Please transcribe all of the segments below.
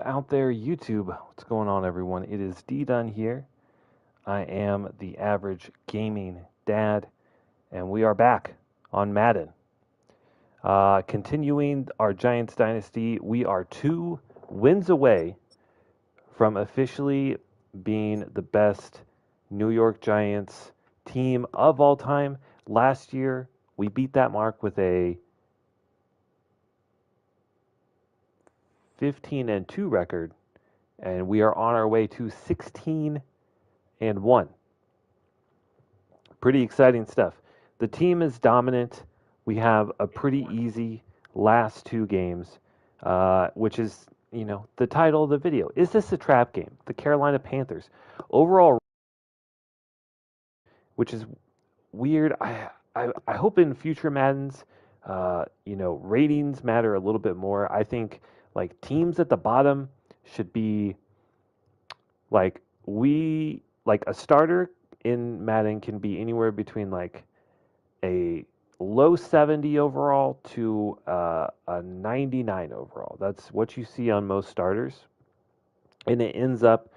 Out there, YouTube. What's going on, everyone? It is D Dunn here. I am the average gaming dad, and we are back on Madden. Continuing our Giants dynasty, we are 2 wins away from officially being the best New York Giants team of all time. Last year, we beat that mark with a 15-2 record, and we are on our way to 16-1. Pretty exciting stuff. The team is dominant. We have a pretty easy last 2 games, which is, the title of the video. Is this a trap game? The Carolina Panthers. Overall, which is weird. I hope in future Maddens, ratings matter a little bit more. I think like teams at the bottom should be like a starter in Madden can be anywhere between like a low 70 overall to a 99 overall. That's what you see on most starters. And it ends up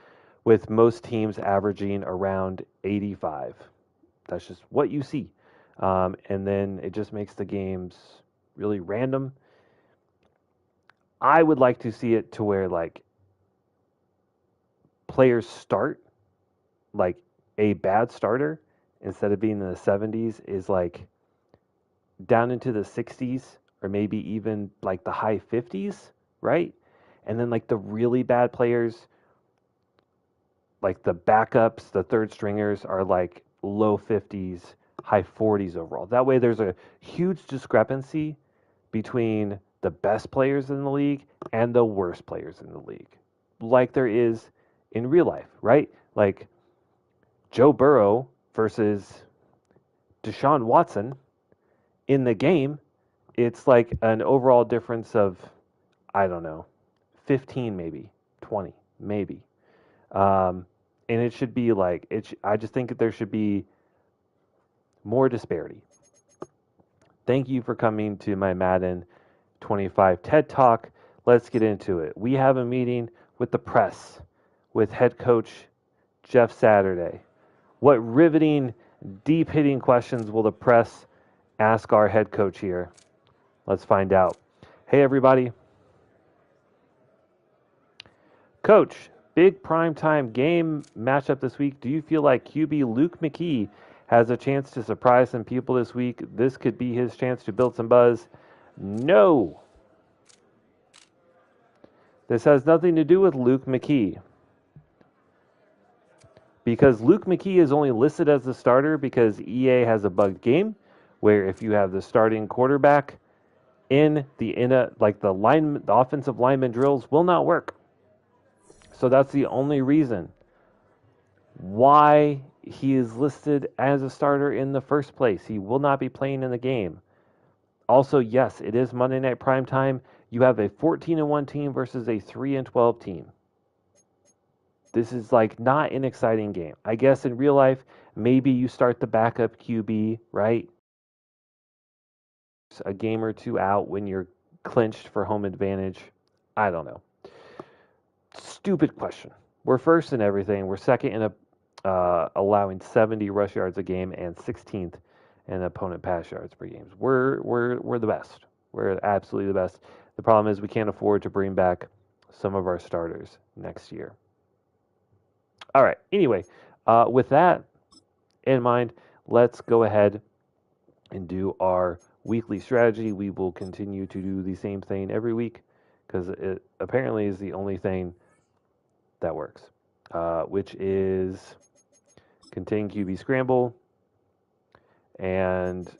with most teams averaging around 85. That's just what you see. And then it just makes the games really random. I would like to see it to where like players start like a bad starter instead of being in the 70s is like down into the 60s or maybe even like the high 50s, right? And then like the really bad players, like the backups, the third stringers are like low 50s, high 40s overall. That way there's a huge discrepancy between the best players in the league and the worst players in the league. Like there is in real life, right? Like Joe Burrow versus Deshaun Watson in the game, it's like an overall difference of, I don't know, 15 maybe, 20 maybe. And it should be like, I just think that there should be more disparity. Thank you for coming to my Madden 25 TED Talk. Let's get into it. We have a meeting with the press with head coach Jeff Saturday. What riveting, deep hitting questions will the press ask our head coach here? Let's find out. Hey, everybody. Coach, big primetime game matchup this week. Do you feel like QB Luke McKee has a chance to surprise some people this week? This could be his chance to build some buzz. No. This has nothing to do with Luke McKee. Because Luke McKee is only listed as the starter because EA has a bugged game where if you have the starting quarterback the offensive lineman drills will not work. So that's the only reason why he is listed as a starter in the first place. He will not be playing in the game. Also, yes, it is Monday Night Primetime. You have a 14-1 team versus a 3-12 team. This is like not an exciting game. I guess in real life, maybe you start the backup QB, right? A game or two out when you're clinched for home advantage. I don't know. Stupid question. We're first in everything. We're second in allowing 70 rush yards a game and 16th in opponent pass yards per game. We're the best. We're absolutely the best. The problem is we can't afford to bring back some of our starters next year. All right. Anyway, with that in mind, let's go ahead and do our weekly strategy. We will continue to do the same thing every week because it apparently is the only thing that works, which is contain QB scramble and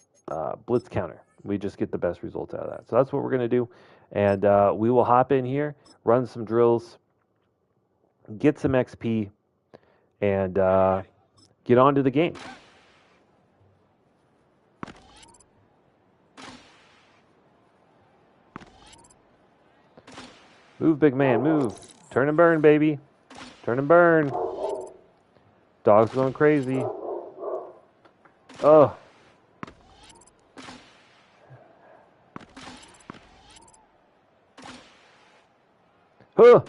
blitz counter. We just get the best results out of that. So that's what we're going to do. And we will hop in here, run some drills, get some XP, and get on to the game. Move, big man, move. Turn and burn, baby. Turn and burn. Dog's going crazy. Oh. Huh.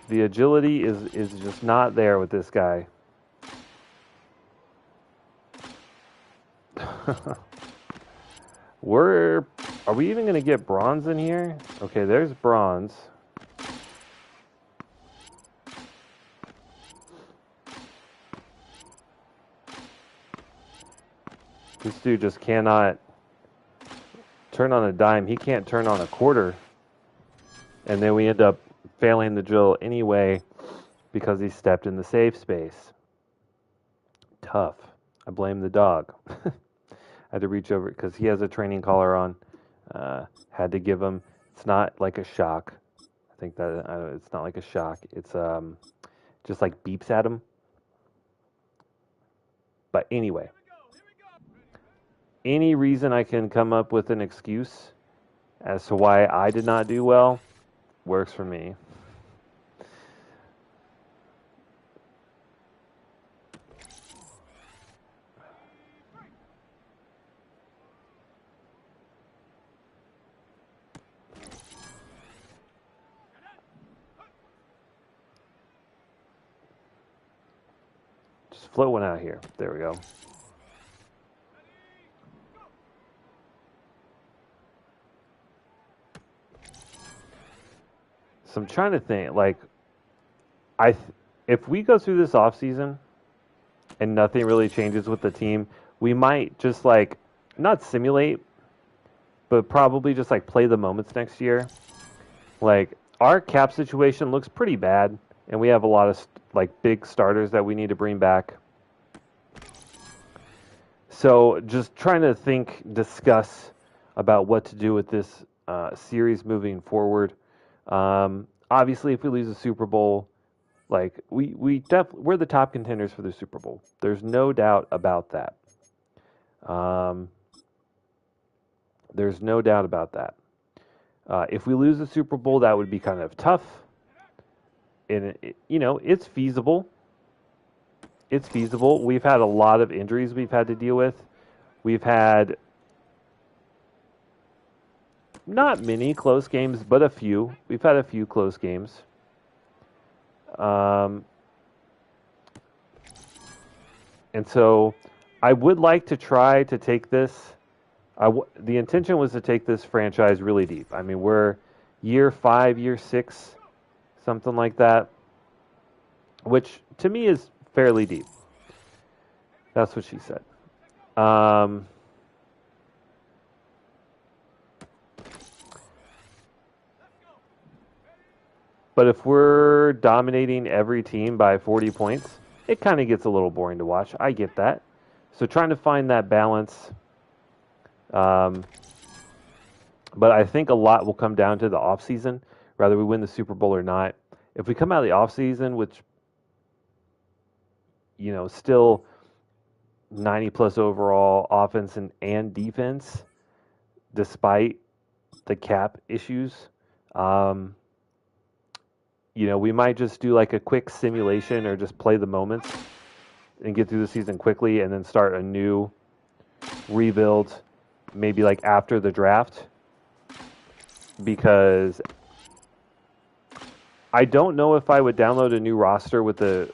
The agility is just not there with this guy. Are we even going to get bronze in here? Okay, there's bronze. This dude just cannot turn on a dime. He can't turn on a quarter. And then we end up failing the drill anyway because he stepped in the safe space. Tough. I blame the dog. I had to reach over because he has a training collar on. Had to give him. It's not like a shock. I think that it's not like a shock. It's just like beeps at him. But anyway, any reason I can come up with an excuse as to why I did not do well works for me. Just float one out here. There we go. So I'm trying to think, like, if we go through this off season and nothing really changes with the team, we might just like not simulate, but probably just like play the moments next year. Like our cap situation looks pretty bad, and we have a lot of like big starters that we need to bring back. So just trying to discuss about what to do with this series moving forward. Obviously, if we lose the Super Bowl, like we're the top contenders for the Super Bowl. There's no doubt about that. There's no doubt about that. If we lose the Super Bowl, that would be kind of tough. And it's feasible. It's feasible. We've had a lot of injuries we've had to deal with. We've had not many close games, but a few. We've had a few close games. And so I would like to try to take this. The intention was to take this franchise really deep. I mean, we're year 5, year 6, something like that, which to me is fairly deep. That's what she said. But if we're dominating every team by 40 points, it kind of gets a little boring to watch. I get that. So trying to find that balance. But I think a lot will come down to the offseason, whether we win the Super Bowl or not. If we come out of the offseason, which, still 90 plus overall offense and defense, despite the cap issues, we might just do like a quick simulation or just play the moments and get through the season quickly and then start a new rebuild, maybe like after the draft. Because I don't know if I would download a new roster with the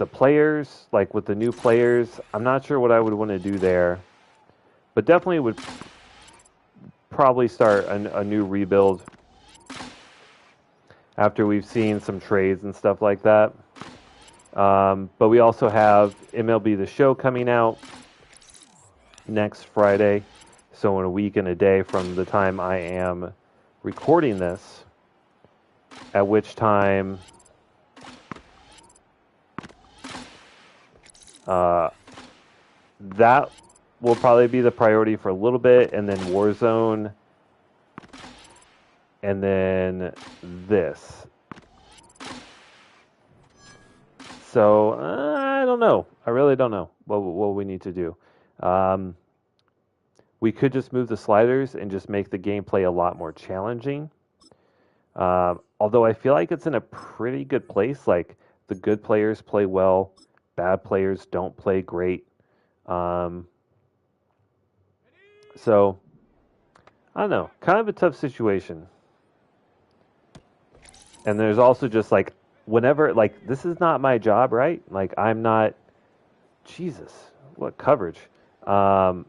players, like with the new players. I'm not sure what I would want to do there, but definitely would probably start a new rebuild after we've seen some trades and stuff like that. But we also have MLB The Show coming out next Friday. So in a week and a day from the time I am recording this, at which time that will probably be the priority for a little bit, and then Warzone, and then this. So I don't know. I really don't know what we need to do. We could just move the sliders and just make the gameplay a lot more challenging. Although I feel like it's in a pretty good place. Like the good players play well, bad players don't play great. So I don't know. Kind of a tough situation. And there's also just like whenever like this is not my job, right? Like I'm not Jesus, what coverage. Um,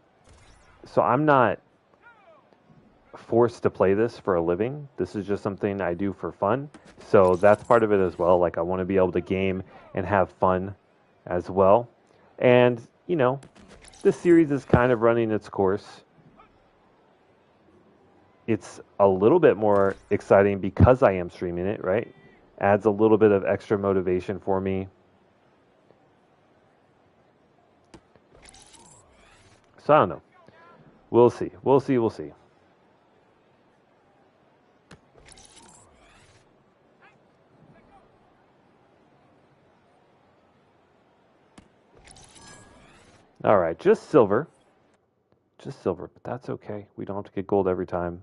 so I'm not forced to play this for a living. This is just something I do for fun. So that's part of it as well. Like I want to be able to game and have fun as well. And, you know, this series is kind of running its course. It's a little bit more exciting because I am streaming it, right? Adds a little bit of extra motivation for me. So I don't know. We'll see. We'll see. We'll see. All right, just silver. Just silver, but that's okay. We don't have to get gold every time.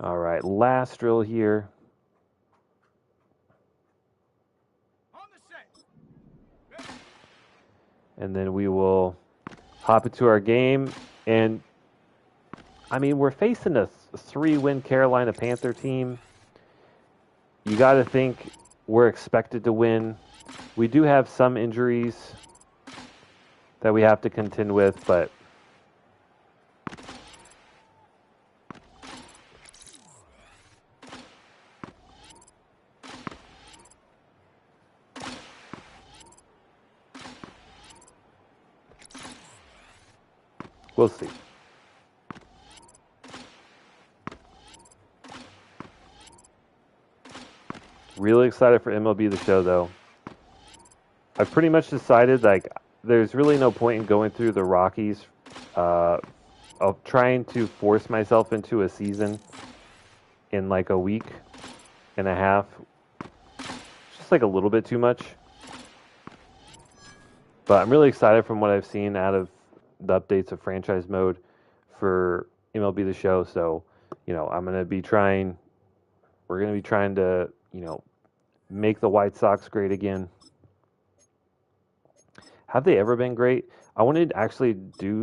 All right, last drill here. And then we will hop into our game. And, I mean, we're facing a 3-win Carolina Panther team. You got to think we're expected to win. We do have some injuries that we have to contend with, but we'll see. Really excited for MLB The Show, though. I've pretty much decided, like, there's really no point in going through the Rockies of trying to force myself into a season in, like, a week and a half. Just, like, a little bit too much. But I'm really excited from what I've seen out of the updates of franchise mode for MLB The Show. So, you know, we're going to be trying to, you know, make the White Sox great again. Have they ever been great? I wanted to actually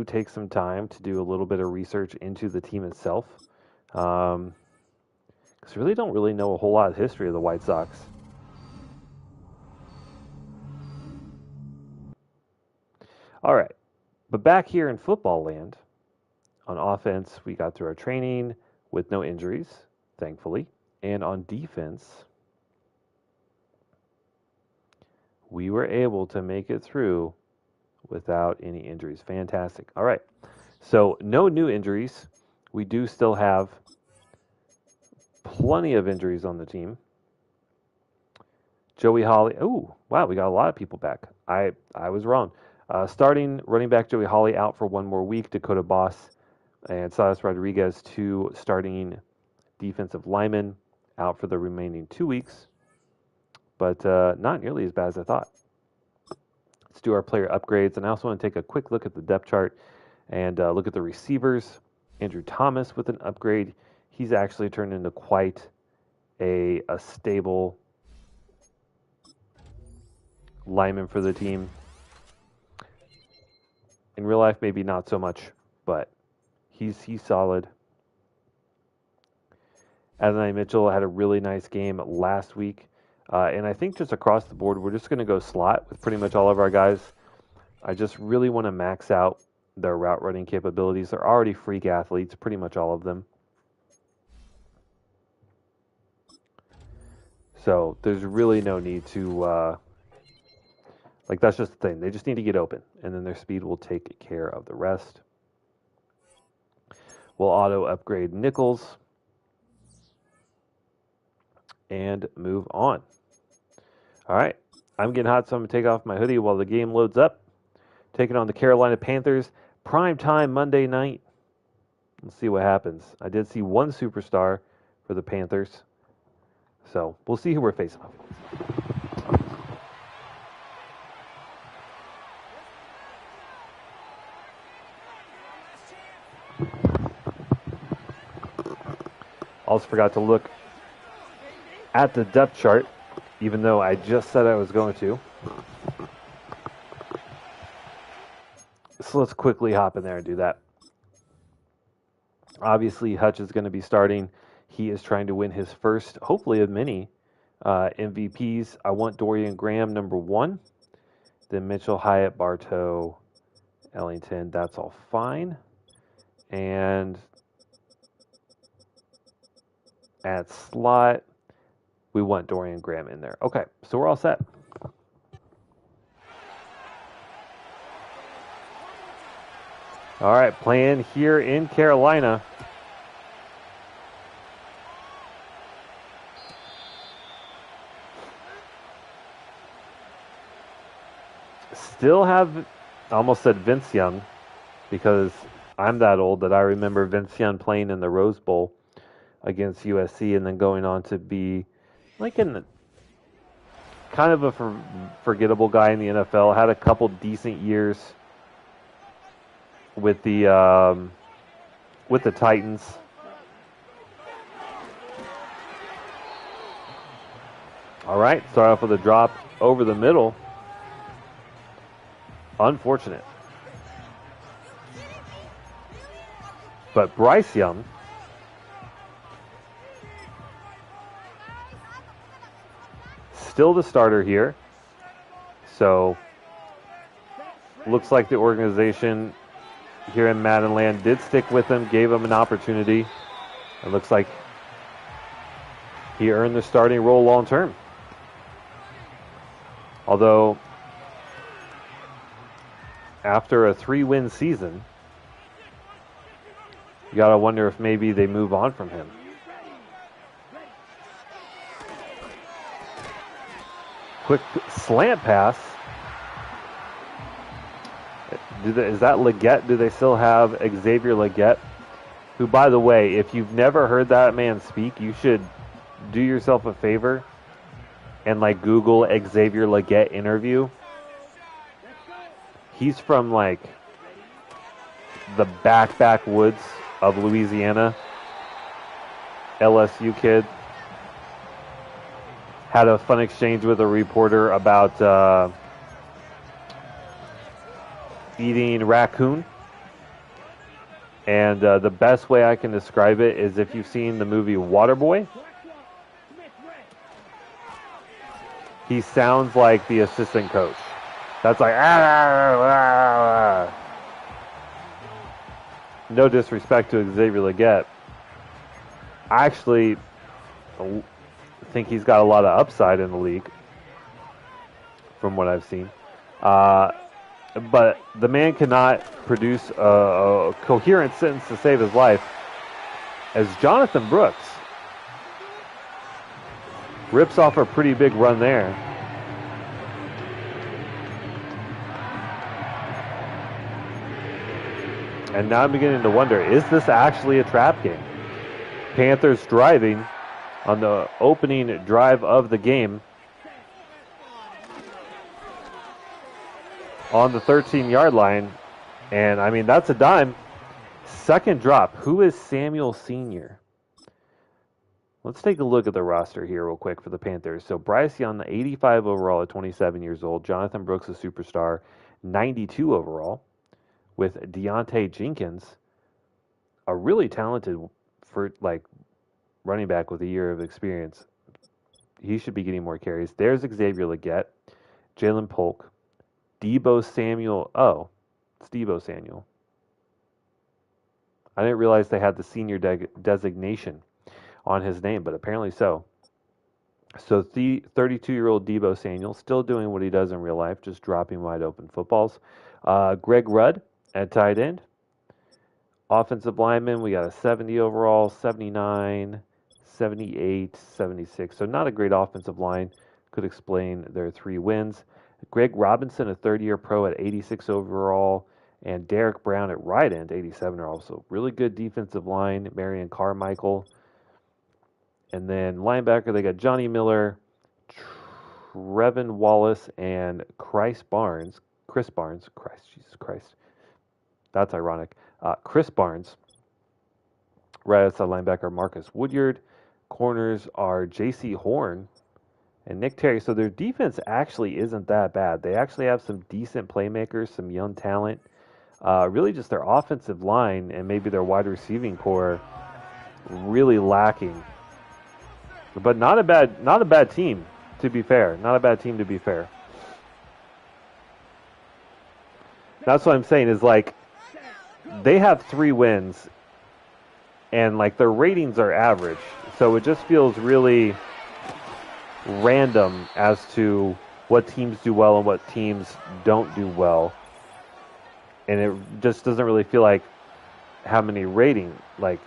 take some time to do a little bit of research into the team itself. Because I really don't really know a whole lot of history of the White Sox. All right. But back here in football land, on offense, we got through our training with no injuries, thankfully. And on defense, we were able to make it through without any injuries. Fantastic. All right. So, no new injuries. We do still have plenty of injuries on the team. Joey Hawley. Oh, wow. We got a lot of people back. I was wrong. Starting running back Joey Hawley out for one more week. Dakota Boss and Silas Rodriguez, 2 starting defensive linemen, out for the remaining 2 weeks. But not nearly as bad as I thought. Let's do our player upgrades. And I also want to take a quick look at the depth chart and look at the receivers. Andrew Thomas with an upgrade. He's actually turned into quite a stable lineman for the team. In real life, maybe not so much, but he's solid. Adonai Mitchell had a really nice game last week. And I think just across the board, we're just going to go slot with pretty much all of our guys. I just really want to max out their route running capabilities. They're already freak athletes, pretty much all of them. So there's really no need to, like that's just the thing. They just need to get open, and then their speed will take care of the rest. We'll auto upgrade Nichols and move on. All right, I'm getting hot, so I'm going to take off my hoodie while the game loads up. Taking on the Carolina Panthers, prime time Monday night. Let's see what happens. I did see one superstar for the Panthers, so we'll see who we're facing off against. Also forgot to look at the depth chart, even though I just said I was going to. So let's quickly hop in there and do that. Obviously, Hutch is going to be starting. He is trying to win his first, hopefully, of many MVPs. I want Dorian Graham number 1. Then Mitchell, Hyatt, Bartow, Ellington. That's all fine. And at slot, we want Dorian Graham in there. Okay, so we're all set. All right, playing here in Carolina. Still have, I almost said Vince Young, because I'm that old that I remember Vince Young playing in the Rose Bowl against USC and then going on to be like in kind of a forgettable guy in the NFL. Had a couple decent years with the Titans. All right, start off with a drop over the middle. Unfortunate. But Bryce Young still the starter here. So looks like the organization here in Madden land did stick with him, gave him an opportunity. It looks like he earned the starting role long term. Although after a 3-win season, you got to wonder if maybe they move on from him. Quick slant pass. Is that Leggett? Do they still have Xavier Leggett? Who, by the way, if you've never heard that man speak, you should do yourself a favor and like Google Xavier Leggett interview. He's from like the backwoods of Louisiana. LSU kid. Had a fun exchange with a reporter about eating raccoon. And the best way I can describe it is if you've seen the movie Waterboy. He sounds like the assistant coach. That's like, no disrespect to Xavier Leggett. I actually think he's got a lot of upside in the league from what I've seen. But the man cannot produce a coherent sentence to save his life as Jonathan Brooks rips off a pretty big run there. And now I'm beginning to wonder, is this actually a trap game? Panthers driving on the opening drive of the game on the 13-yard line. And, I mean, that's a dime. Second drop. Who is Samuel Sr.? Let's take a look at the roster here real quick for the Panthers. So Bryce Young, 85 overall at 27 years old. Jonathan Brooks, a superstar, 92 overall. With Deontay Jenkins, a really talented running back with a year of experience. He should be getting more carries. There's Xavier Leggett, Jalen Polk, Deebo Samuel. Oh, it's Deebo Samuel. I didn't realize they had the senior designation on his name, but apparently so. So the 32-year-old Deebo Samuel still doing what he does in real life, just dropping wide open footballs. Greg Rudd at tight end. Offensive lineman, we got a 70 overall, 79, 78, 76. So not a great offensive line. Could explain their 3 wins. Greg Robinson, a third-year pro at 86 overall. And Derek Brown at right end, 87 are also. Really good defensive line. Marion Carmichael. And then linebacker, they got Johnny Miller, Trevin Wallace, and Chris Barnes. Jesus Christ. That's ironic. Chris Barnes. Right outside linebacker, Marcus Woodyard. Corners are J.C. Horn and Nick Terry. So their defense actually isn't that bad. They actually have some decent playmakers, some young talent. Really, just their offensive line and maybe their wide receiving core really lacking. But not a bad team, to be fair. Not a bad team, to be fair. That's what I'm saying is like they have 3 wins and like their ratings are average. So it just feels really random as to what teams do well and what teams don't do well. And it just doesn't really feel like how many rating like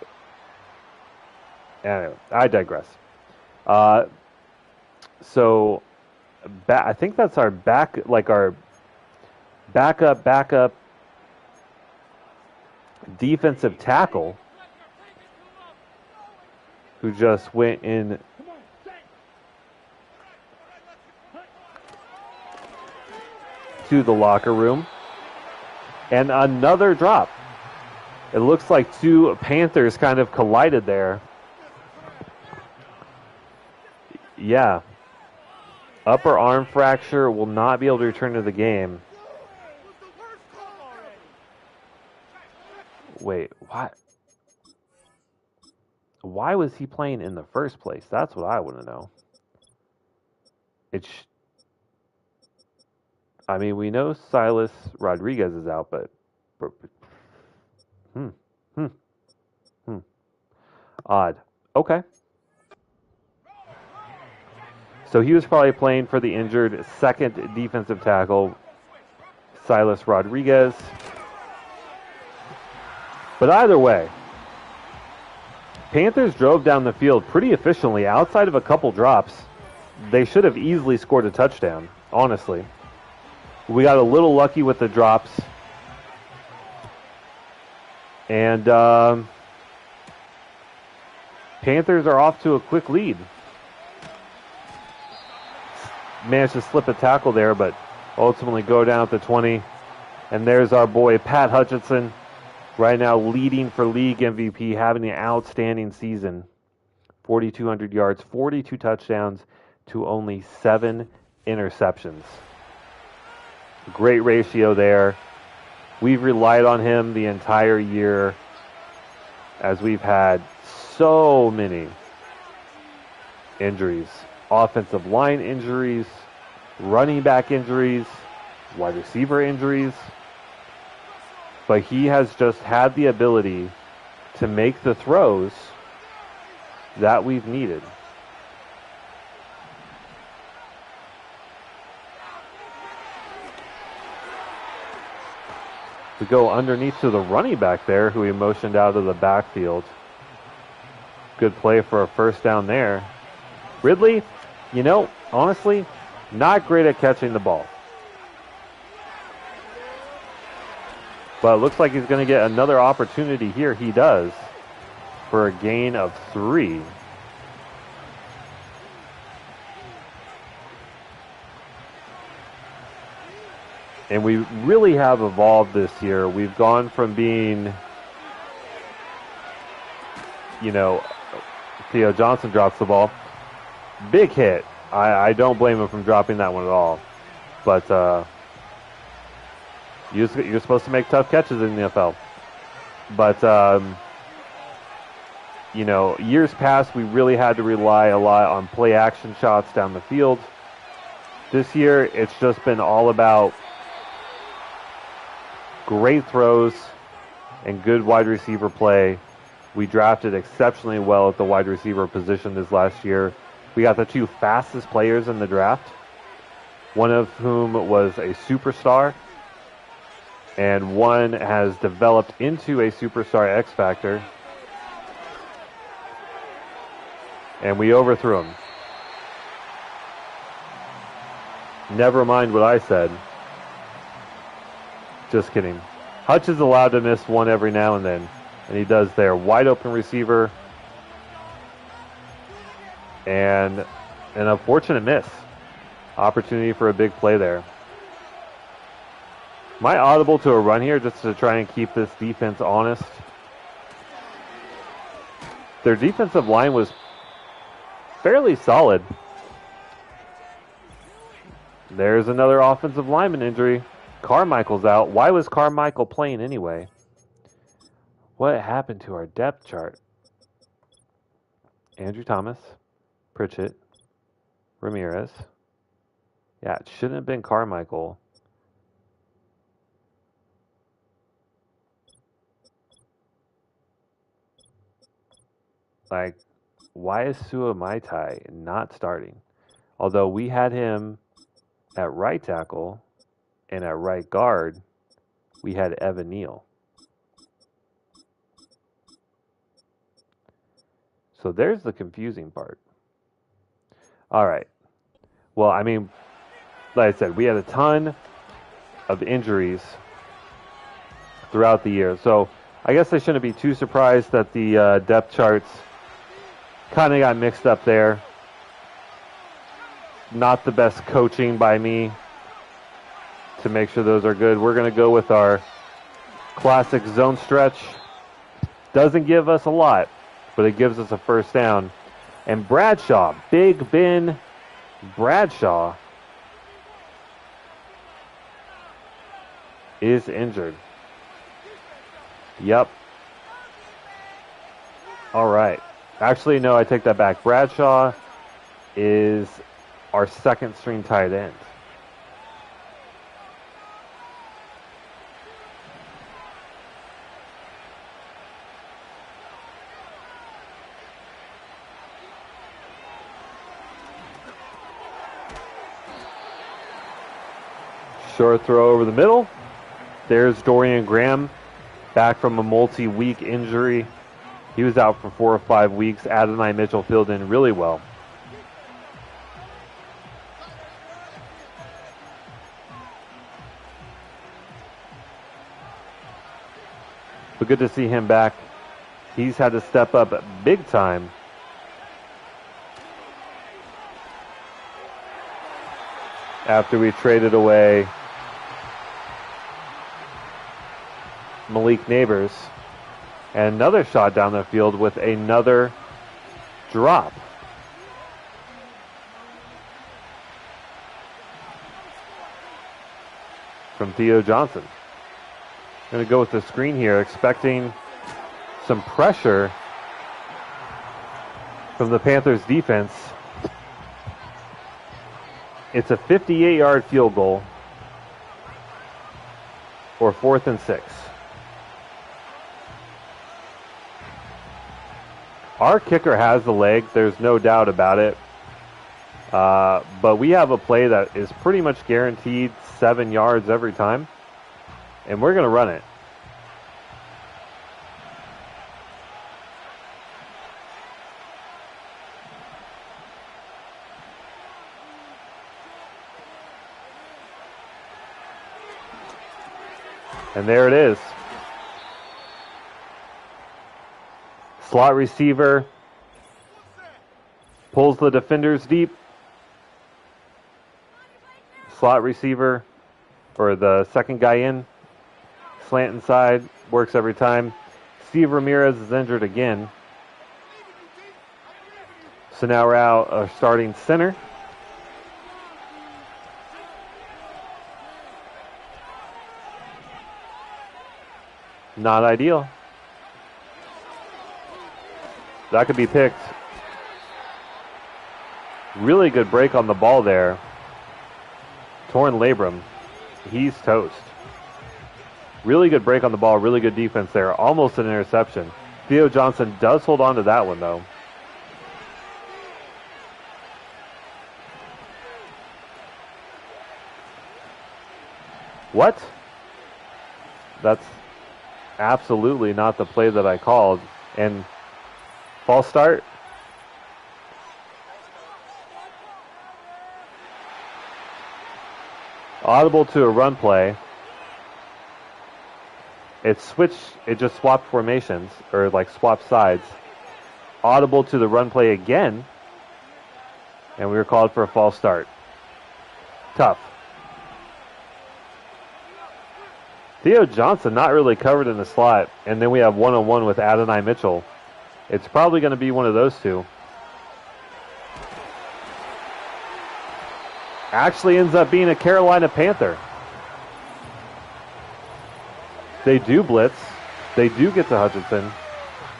anyway, I digress. So I think that's our our backup defensive tackle who just went in to the locker room. And another drop. It looks like 2 Panthers kind of collided there. Yeah. Upper arm fracture, will not be able to return to the game. Wait, what? Why was he playing in the first place? That's what I want to know. I mean, we know Silas Rodriguez is out, but odd. Okay. So he was probably playing for the injured second defensive tackle, Silas Rodriguez. But either way, Panthers drove down the field pretty efficiently. Outside of a couple drops, they should have easily scored a touchdown, honestly. We got a little lucky with the drops. And Panthers are off to a quick lead. Managed to slip a tackle there, but ultimately go down at the 20. And there's our boy, Pat Hutchinson, right now leading for league MVP, having an outstanding season. 4,200 yards, 42 touchdowns to only 7 interceptions. Great ratio there. We've relied on him the entire year as we've had so many injuries. Offensive line injuries, running back injuries, wide receiver injuries. But he has just had the ability to make the throws that we've needed. We go underneath to the running back there, who he motioned out of the backfield. Good play for a first down there. Ridley, you know, honestly, not great at catching the ball. But it looks like he's going to get another opportunity here. He does, for a gain of 3. And we really have evolved this year. We've gone from being, you know, Theo Johnson drops the ball. Big hit. I don't blame him from dropping that one at all. But you're supposed to make tough catches in the NFL. But, you know, years past, we really had to rely a lot on play action shots down the field. This year, it's just been all about great throws and good wide receiver play. We drafted exceptionally well at the wide receiver position this last year. We got the 2 fastest players in the draft, one of whom was a superstar, and one has developed into a superstar X Factor. And we overthrew him. Never mind what I said. Just kidding. Hutch is allowed to miss one every now and then, and he does there. Wide open receiver, and an unfortunate miss. Opportunity for a big play there. Am I audible to a run here just to try and keep this defense honest? Their defensive line was fairly solid. There's another offensive lineman injury. Carmichael's out. Why was Carmichael playing anyway? What happened to our depth chart? Andrew Thomas, Pritchett, Ramirez. Yeah, it shouldn't have been Carmichael. Like, why is Sua Maitai not starting? Although we had him at right tackle and at right guard, we had Evan Neal. So there's the confusing part. All right. Well, I mean, like I said, we had a ton of injuries throughout the year. So I guess I shouldn't be too surprised that the depth charts kind of got mixed up there. Not the best coaching by me to make sure those are good. We're going to go with our classic zone stretch. Doesn't give us a lot, but it gives us a first down. And Bradshaw, Big Ben Bradshaw, is injured. Yep. All right. Actually, no, I take that back. Bradshaw is our second string tight end. Short throw over the middle. There's Dorian Graham, back from a multi-week injury. He was out for 4 or 5 weeks. Adonai Mitchell filled in really well. But good to see him back. He's had to step up big time. After we traded away Malik Neighbors. And another shot down the field with another drop. From Theo Johnson. Going to go with the screen here, expecting some pressure from the Panthers defense. It's a 58-yard field goal or 4th and 6. Our kicker has the leg, there's no doubt about it. But we have a play that is pretty much guaranteed 7 yards every time. And we're going to run it. And there it is. Slot receiver pulls the defenders deep. Slot receiver, or the second guy in, slant inside, works every time. Steve Ramirez is injured again. So now we're out our starting center. Not ideal. That could be picked. Really good break on the ball there. Torn labrum. He's toast. Really good break on the ball. Really good defense there. Almost an interception. Theo Johnson does hold on to that one, though. What? That's absolutely not the play that I called. And false start. Audible to a run play. It just swapped formations, or like swapped sides. Audible to the run play again. And we were called for a false start. Tough. Theo Johnson not really covered in the slot. And then we have one-on-one with Adonai Mitchell. It's probably going to be one of those two. Actually ends up being a Carolina Panther. They do blitz. They do get to Hutchinson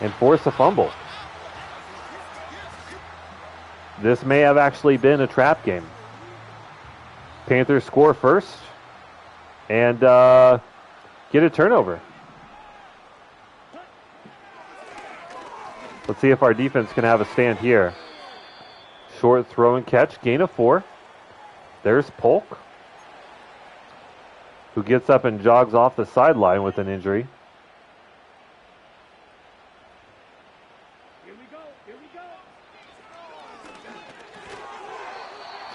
and force a fumble. This may have actually been a trap game. Panthers score first and get a turnover. Let's see if our defense can have a stand here. Short throw and catch, gain of 4. There's Polk, who gets up and jogs off the sideline with an injury. Here we go.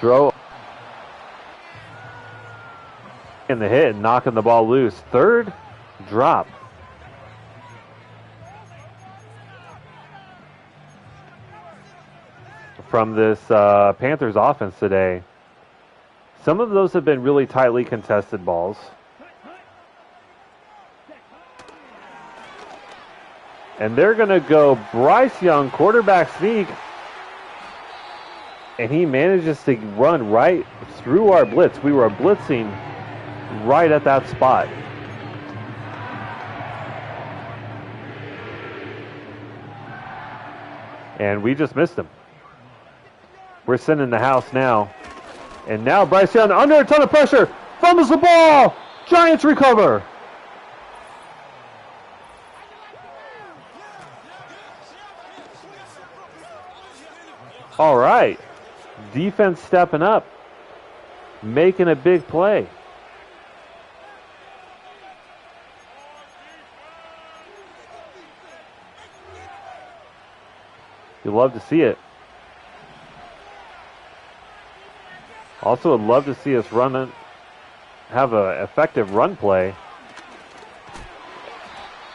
Throw in the hit, knocking the ball loose. Third drop. From this Panthers offense today. Some of those have been really tightly contested balls. And they're going to go Bryce Young, quarterback sneak. And he manages to run right through our blitz. We were blitzing right at that spot. And we just missed him. We're sending the house now. And now Bryce Young under a ton of pressure. Fumbles the ball. Giants recover. All right. Defense stepping up. Making a big play. You love to see it. Also, would love to see us have an effective run play.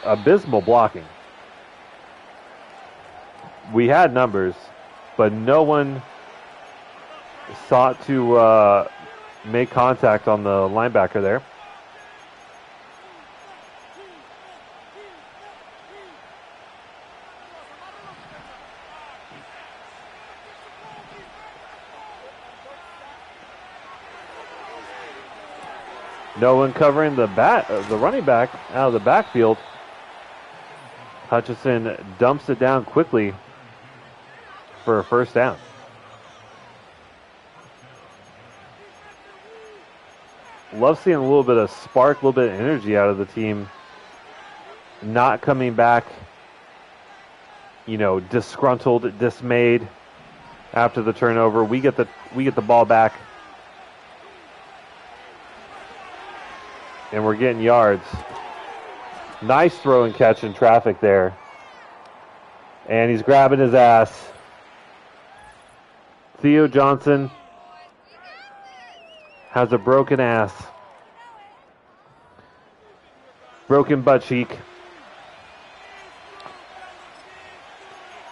Abysmal blocking. We had numbers, but no one sought to make contact on the linebacker there. No one covering the running back out of the backfield. Hutchinson dumps it down quickly for a first down. Love seeing a little bit of spark, a little bit of energy out of the team. Not coming back, disgruntled, dismayed after the turnover. We get the ball back. And we're getting yards. Nice throw and catch in traffic there. And he's grabbing his ass. Theo Johnson has a broken ass. Broken butt cheek.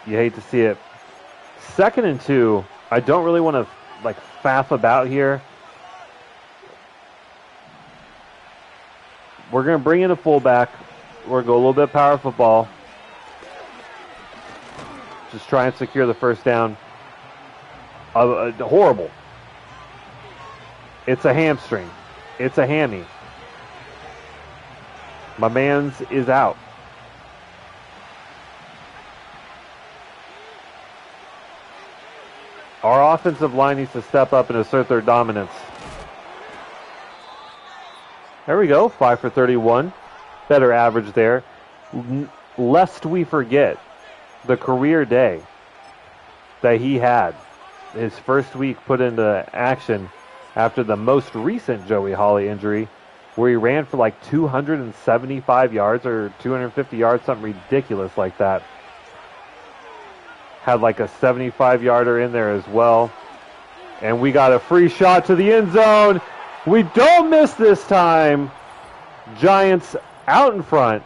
You hate to see it. 2nd and 2. I don't really want to faff about here. We're going to bring in a fullback. We're going to go a little bit power football. Just try and secure the first down. Horrible. It's a hamstring. It's a hammy. My man's is out. Our offensive line needs to step up and assert their dominance. There we go, 5 for 31. Better average there. Lest we forget the career day that he had. His first week put into action after the most recent Joey Hawley injury, where he ran for 275 yards or 250 yards, something ridiculous like that. Had a 75-yarder in there as well. And we got a free shot to the end zone. We don't miss this time. Giants out in front.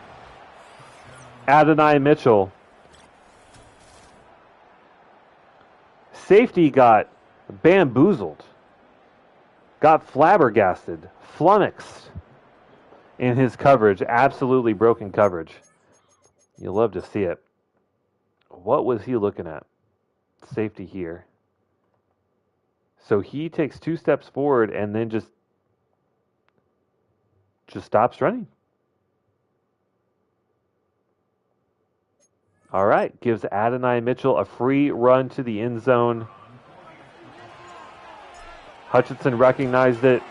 Adonai Mitchell. Safety got bamboozled. Got flabbergasted. Flummoxed in his coverage. Absolutely broken coverage. You love to see it. What was he looking at? Safety here. So he takes 2 steps forward and then just stops running. All right, gives Adonai Mitchell a free run to the end zone. Hutchinson recognized it,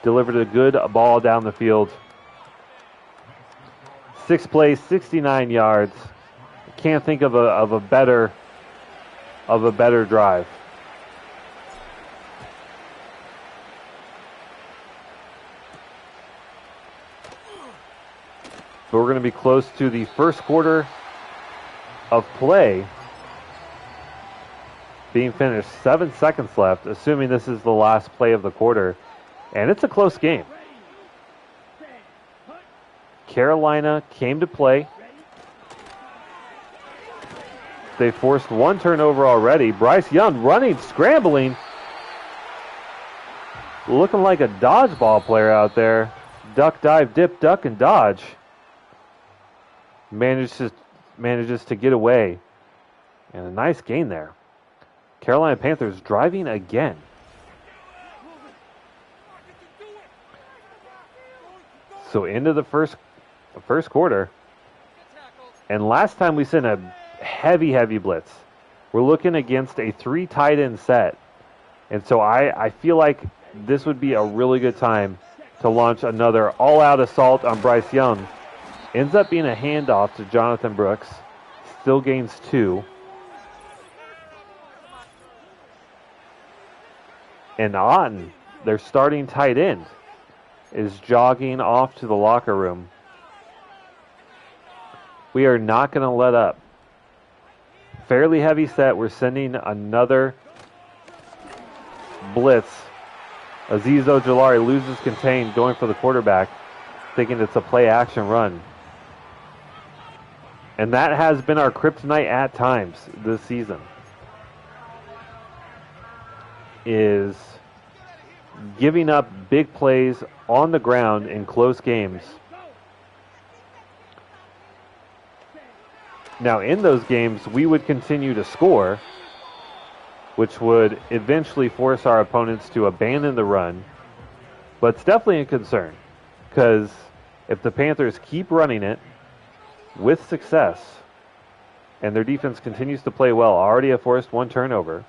delivered a good ball down the field. 6 plays, 69 yards. Can't think of a better drive. But we're going to be close to the first quarter of play being finished. 7 seconds left, assuming this is the last play of the quarter. And it's a close game. Carolina came to play. They forced 1 turnover already. Bryce Young running, scrambling. Looking like a dodgeball player out there. Duck, dive, dip, duck, and dodge. Manages to get away. And a nice gain there. Carolina Panthers driving again. So into the first quarter. And last time we sent a heavy blitz. We're looking against a 3 tight end set. And so I feel like this would be a really good time to launch another all-out assault on Bryce Young. Ends up being a handoff to Jonathan Brooks. Still gains 2. And Otten, their starting tight end, is jogging off to the locker room. We are not going to let up. Fairly heavy set. We're sending another blitz. Azeez Ojulari loses contain, going for the quarterback, thinking it's a play-action run. And that has been our kryptonite at times this season, is giving up big plays on the ground in close games. Now, in those games, we would continue to score, which would eventually force our opponents to abandon the run. But it's definitely a concern, because if the Panthers keep running it with success, and their defense continues to play well, already have forced 1 turnover,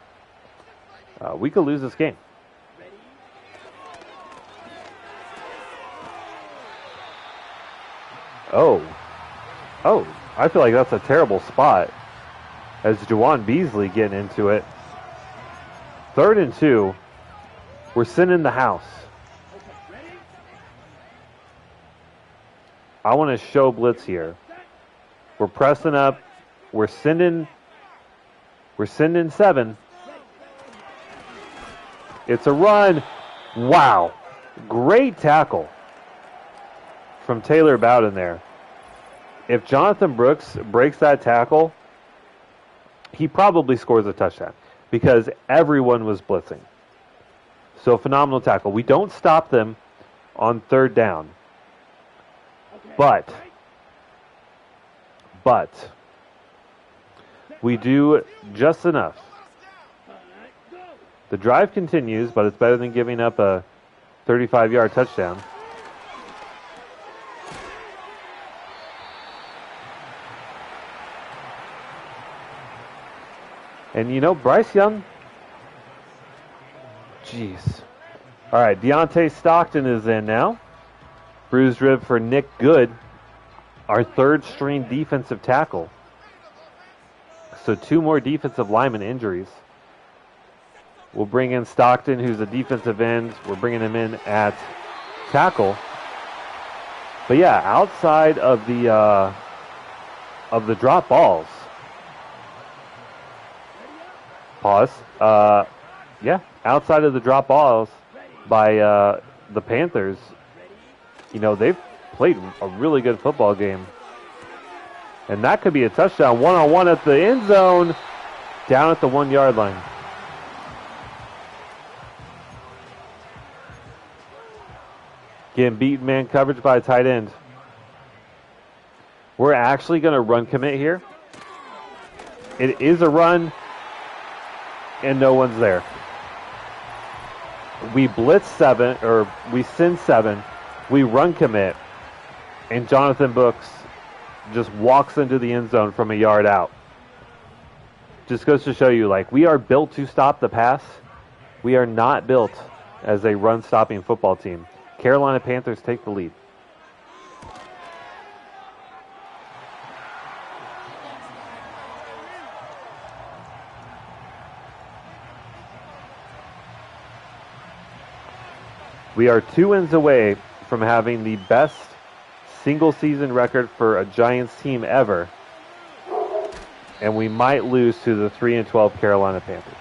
we could lose this game. Oh, I feel like that's a terrible spot as Jawan Beasley getting into it. 3rd and 2. We're sending the house. I want to show blitz here. We're pressing up. We're sending 7. It's a run. Wow. Great tackle from Taylor Bowden there. If Jonathan Brooks breaks that tackle, he probably scores a touchdown because everyone was blitzing. So phenomenal tackle. We don't stop them on 3rd down. But we do just enough. The drive continues, but it's better than giving up a 35-yard touchdown. And you know, Bryce Young, jeez. All right, Deontay Stockton is in now. Bruised rib for Nick Good, our 3rd-string defensive tackle. So 2 more defensive lineman injuries. We'll bring in Stockton, who's a defensive end. We're bringing him in at tackle. But yeah, outside of the drop balls. Pause. Yeah, outside of the drop balls by the Panthers, you know, they've played a really good football game. And that could be a touchdown. 1-on-1 at the end zone, down at the 1-yard line. Getting beat man coverage by a tight end. We're actually going to run commit here. It is a run, and no one's there. We blitz 7, or we send 7. We run commit, and Jonathan Brooks just walks into the end zone from a yard out. Just goes to show you, like, we are built to stop the pass. We are not built as a run-stopping football team. Carolina Panthers take the lead. We are 2 wins away from having the best single-season record for a Giants team ever, and we might lose to the 3-12 Carolina Panthers.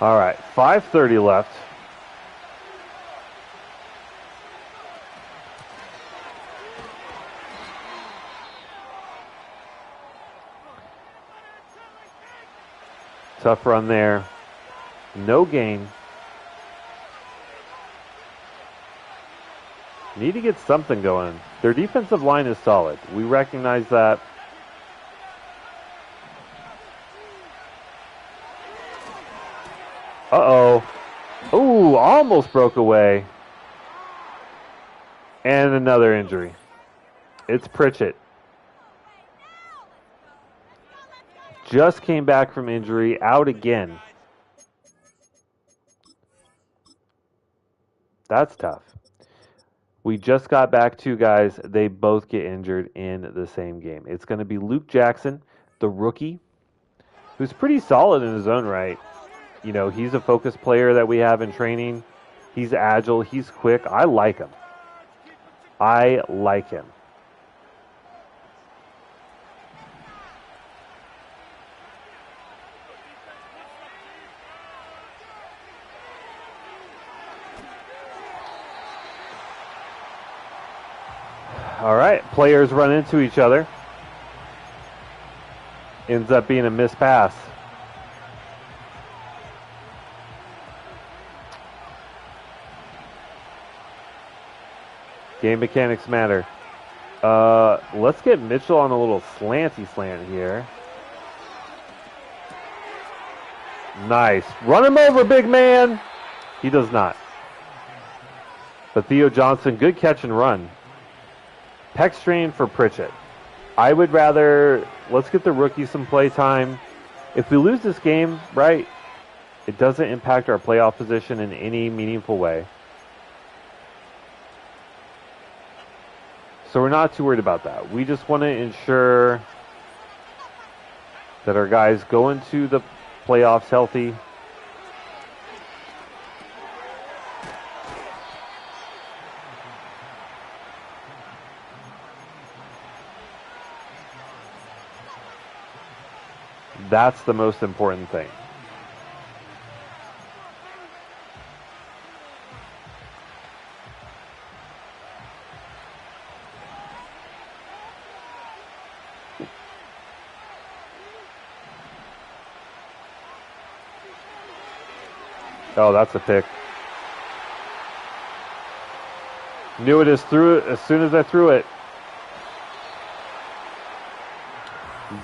All right, 5:30 left. Tough run there. No gain. Need to get something going. Their defensive line is solid. We recognize that. Uh-oh. Ooh, almost broke away. And another injury. It's Pritchett. Just came back from injury, out again. That's tough. We just got back 2 guys. They both get injured in the same game. It's going to be Luke Jackson, the rookie, who's pretty solid in his own right. You know, he's a focus player that we have in training. He's agile. He's quick. I like him. I like him. All right, players run into each other. Ends up being a missed pass. Game mechanics matter. Let's get Mitchell on a little slanty slant here. Nice. Run him over, big man. He does not. But Theo Johnson, good catch and run. Pec strain for Pritchett. I would rather, let's get the rookie some play time. If we lose this game, right, it doesn't impact our playoff position in any meaningful way. So we're not too worried about that. We just want to ensure that our guys go into the playoffs healthy. That's the most important thing. Oh, that's a pick. Knew it as soon as I threw it.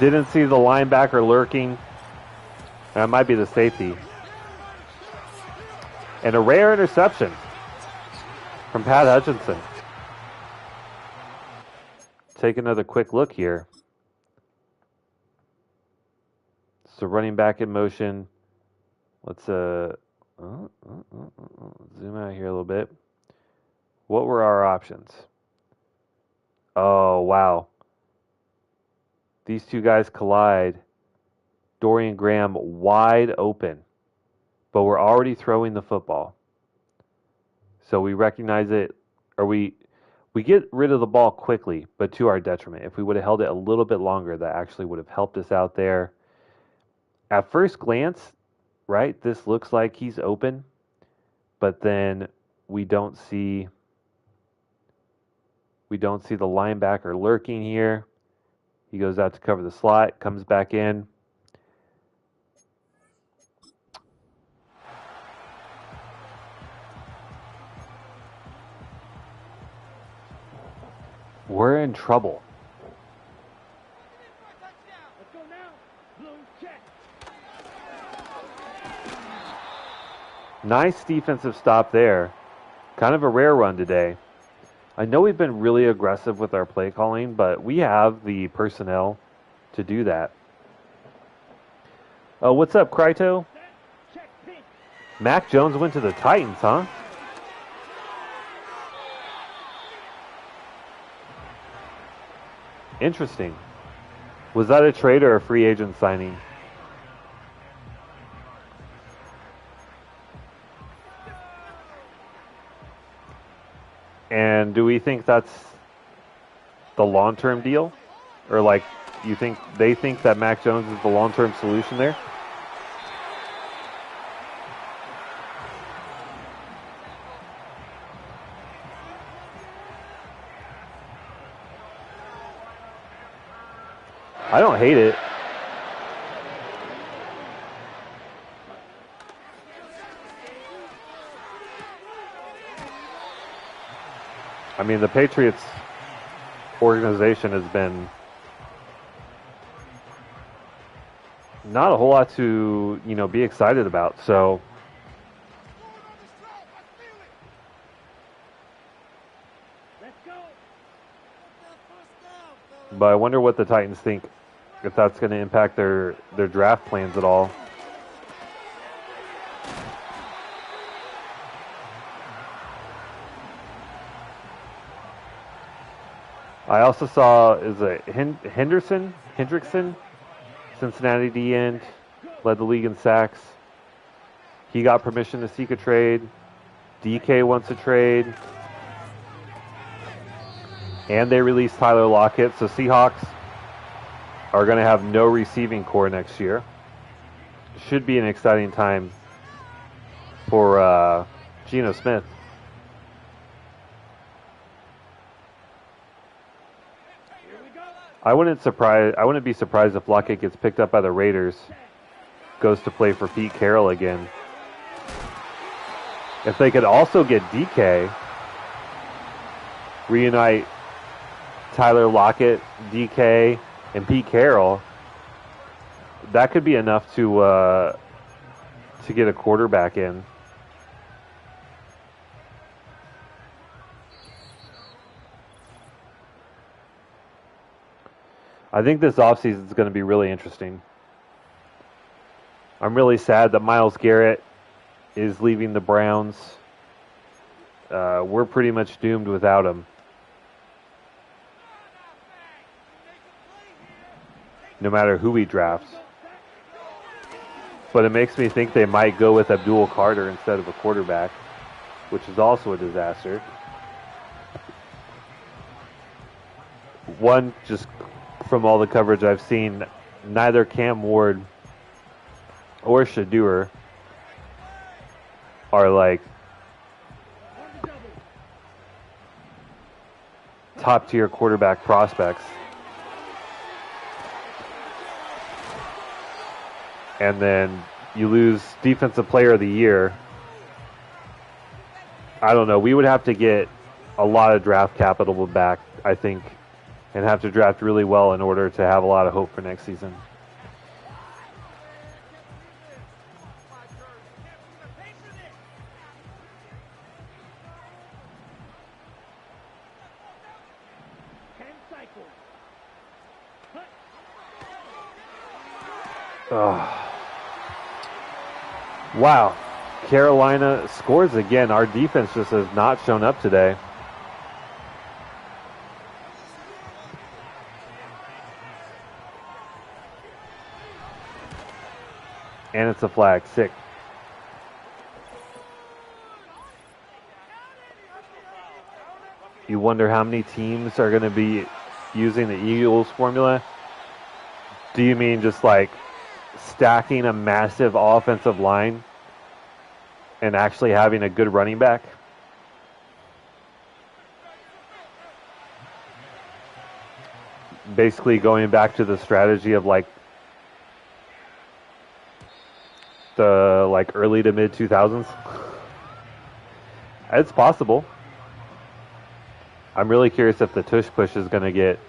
Didn't see the linebacker lurking. That might be the safety. And a rare interception from Pat Hutchinson. Take another quick look here. So running back in motion. Let's zoom out here a little bit. What were our options? Oh, wow. These 2 guys collide. Dorian Graham wide open. But we're already throwing the football. So we recognize it, or we get rid of the ball quickly, but to our detriment. If we would have held it a little bit longer, that actually would have helped us out there. At first glance, right, this looks like he's open, but then we don't see the linebacker lurking here. He goes out to cover the slot, comes back in. We're in trouble. Nice defensive stop there. Kind of a rare run today. I know we've been really aggressive with our play calling, but we have the personnel to do that. Oh, what's up, Kryto? Mac Jones went to the Titans, huh? Interesting. Was that a trade or a free agent signing? And do we think that's the long-term deal? Or like you think they think that Mac Jones is the long-term solution there? I don't hate it. I mean, the Patriots organization has been not a whole lot to, be excited about. So but I wonder what the Titans think, if that's going to impact their draft plans at all. I also saw, is it Hendrickson, Cincinnati D end, led the league in sacks. He got permission to seek a trade. DK wants a trade. And they released Tyler Lockett, so Seahawks are going to have no receiving core next year. Should be an exciting time for Geno Smith. I wouldn't be surprised if Lockett gets picked up by the Raiders, goes to play for Pete Carroll again. If they could also get DK, reunite Tyler Lockett, DK, and Pete Carroll, that could be enough to get a quarterback in. I think this offseason is going to be really interesting. I'm really sad that Myles Garrett is leaving the Browns. We're pretty much doomed without him. No matter who he drafts. But it makes me think they might go with Abdul Carter instead of a quarterback, which is also a disaster. One, just from all the coverage I've seen, neither Cam Ward or Shadeur are like top tier quarterback prospects. And then you lose Defensive Player of the Year. I don't know. We would have to get a lot of draft capital back, I think, and have to draft really well in order to have a lot of hope for next season. Wow. Carolina scores again. Our defense just has not shown up today. And it's a flag. Sick. You wonder how many teams are going to be using the Eagles formula? Do you mean just like stacking a massive offensive line and actually having a good running back? Basically going back to the strategy of like the early to mid 2000s. It's possible. I'm really curious if the tush push is going to get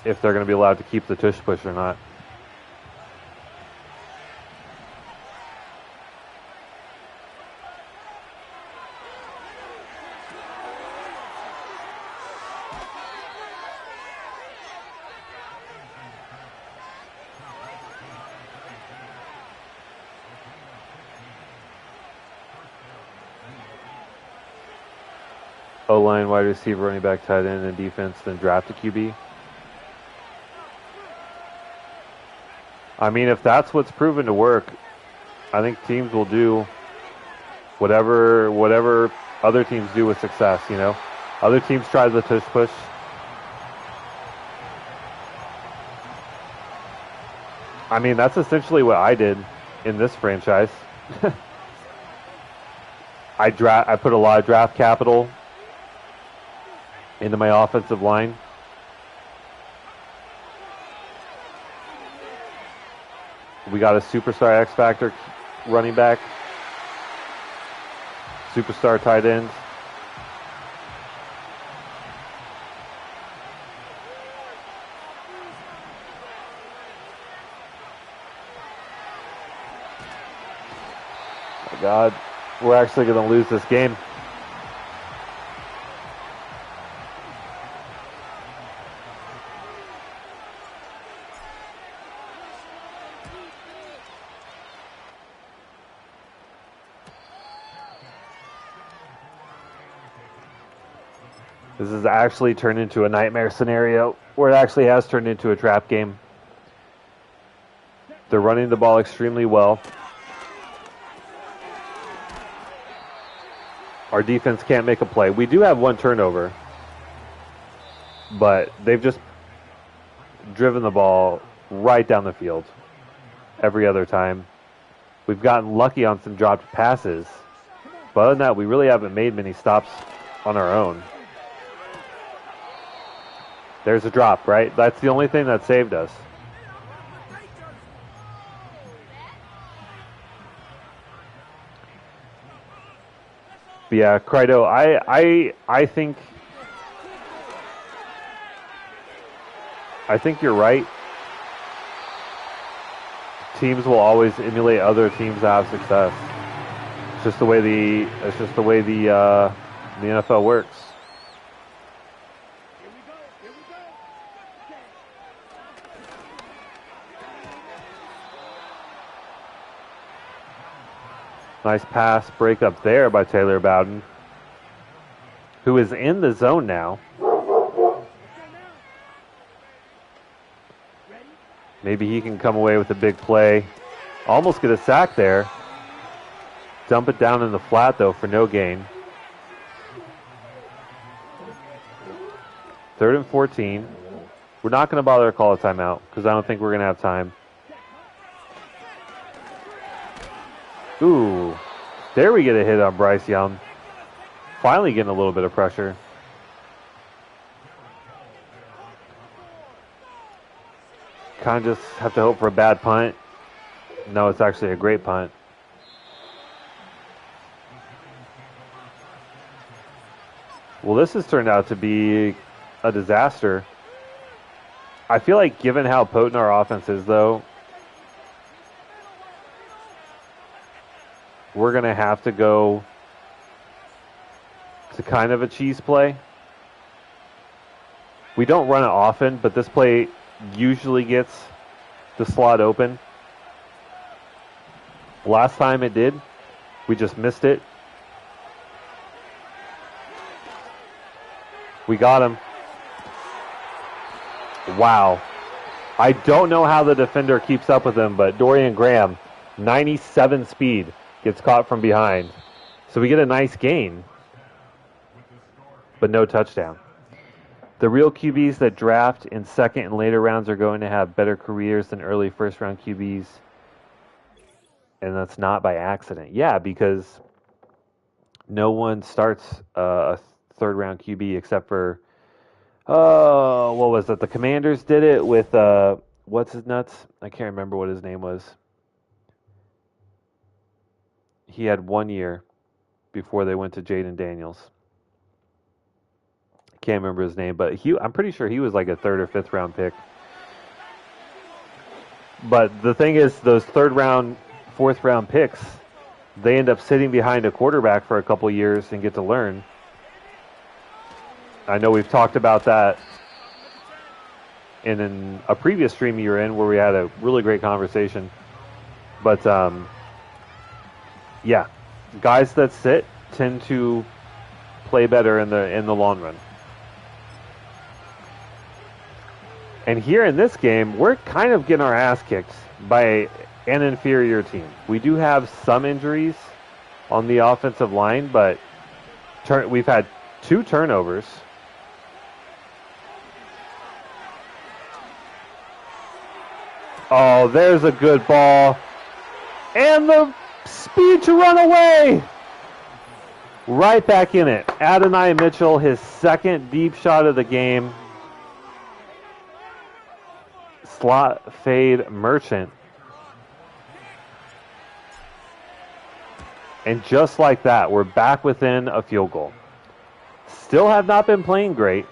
if they're going to be allowed to keep the tush push or not. O-line, wide receiver, running back, tight end, and defense, then draft a QB. I mean, if that's what's proven to work, I think teams will do whatever other teams do with success, you know. Other teams try the tush push. I mean, that's essentially what I did in this franchise. I put a lot of draft capital into my offensive line. We got a superstar X Factor running back, superstar tight end. My God, we're actually going to lose this game. This has actually turned into a nightmare scenario where it actually has turned into a trap game. They're running the ball extremely well. Our defense can't make a play. We do have one turnover, but they've just driven the ball right down the field every other time. We've gotten lucky on some dropped passes, but other than that, we really haven't made many stops on our own. There's a drop, right? That's the only thing that saved us. But yeah, Crido, I think you're right. Teams will always emulate other teams that have success. It's just the way the NFL works. Nice pass break up there by Taylor Bowden, who is in the zone now. Maybe he can come away with a big play. Almost get a sack there. Dump it down in the flat, though, for no gain. 3rd and 14. We're not going to bother to call a timeout because I don't think we're going to have time. Ooh, there we get a hit on Bryce Young. Finally getting a little bit of pressure. Kind of just have to hope for a bad punt. No, it's actually a great punt. Well, this has turned out to be a disaster. I feel like given how potent our offense is, though, we're going to have to go to kind of a cheese play. We don't run it often, but this play usually gets the slot open. Last time it did, we just missed it. We got him. Wow. I don't know how the defender keeps up with him, but Dorian Graham, 97 speed. Gets caught from behind. So we get a nice gain, but no touchdown. The real QBs that draft in second and later rounds are going to have better careers than early first-round QBs. And that's not by accident. Yeah, because no one starts a third-round QB except for, what was it? The Commanders did it with, what's his nuts? I can't remember what his name was. He had 1 year before they went to Jaden Daniels. I can't remember his name, but I'm pretty sure he was like a 3rd or 5th round pick. But the thing is, those 3rd round, 4th round picks, they end up sitting behind a quarterback for a couple years and get to learn. I know we've talked about that in a previous stream you were in where we had a really great conversation. But, yeah, guys that sit tend to play better in the long run. And here in this game, we're kind of getting our ass kicked by an inferior team. We do have some injuries on the offensive line, but we've had 2 turnovers. Oh, there's a good ball. And the speed to run away. Right back in it. Adonai Mitchell, his second deep shot of the game. Slot fade Merchant. And just like that, we're back within a field goal. Still have not been playing great,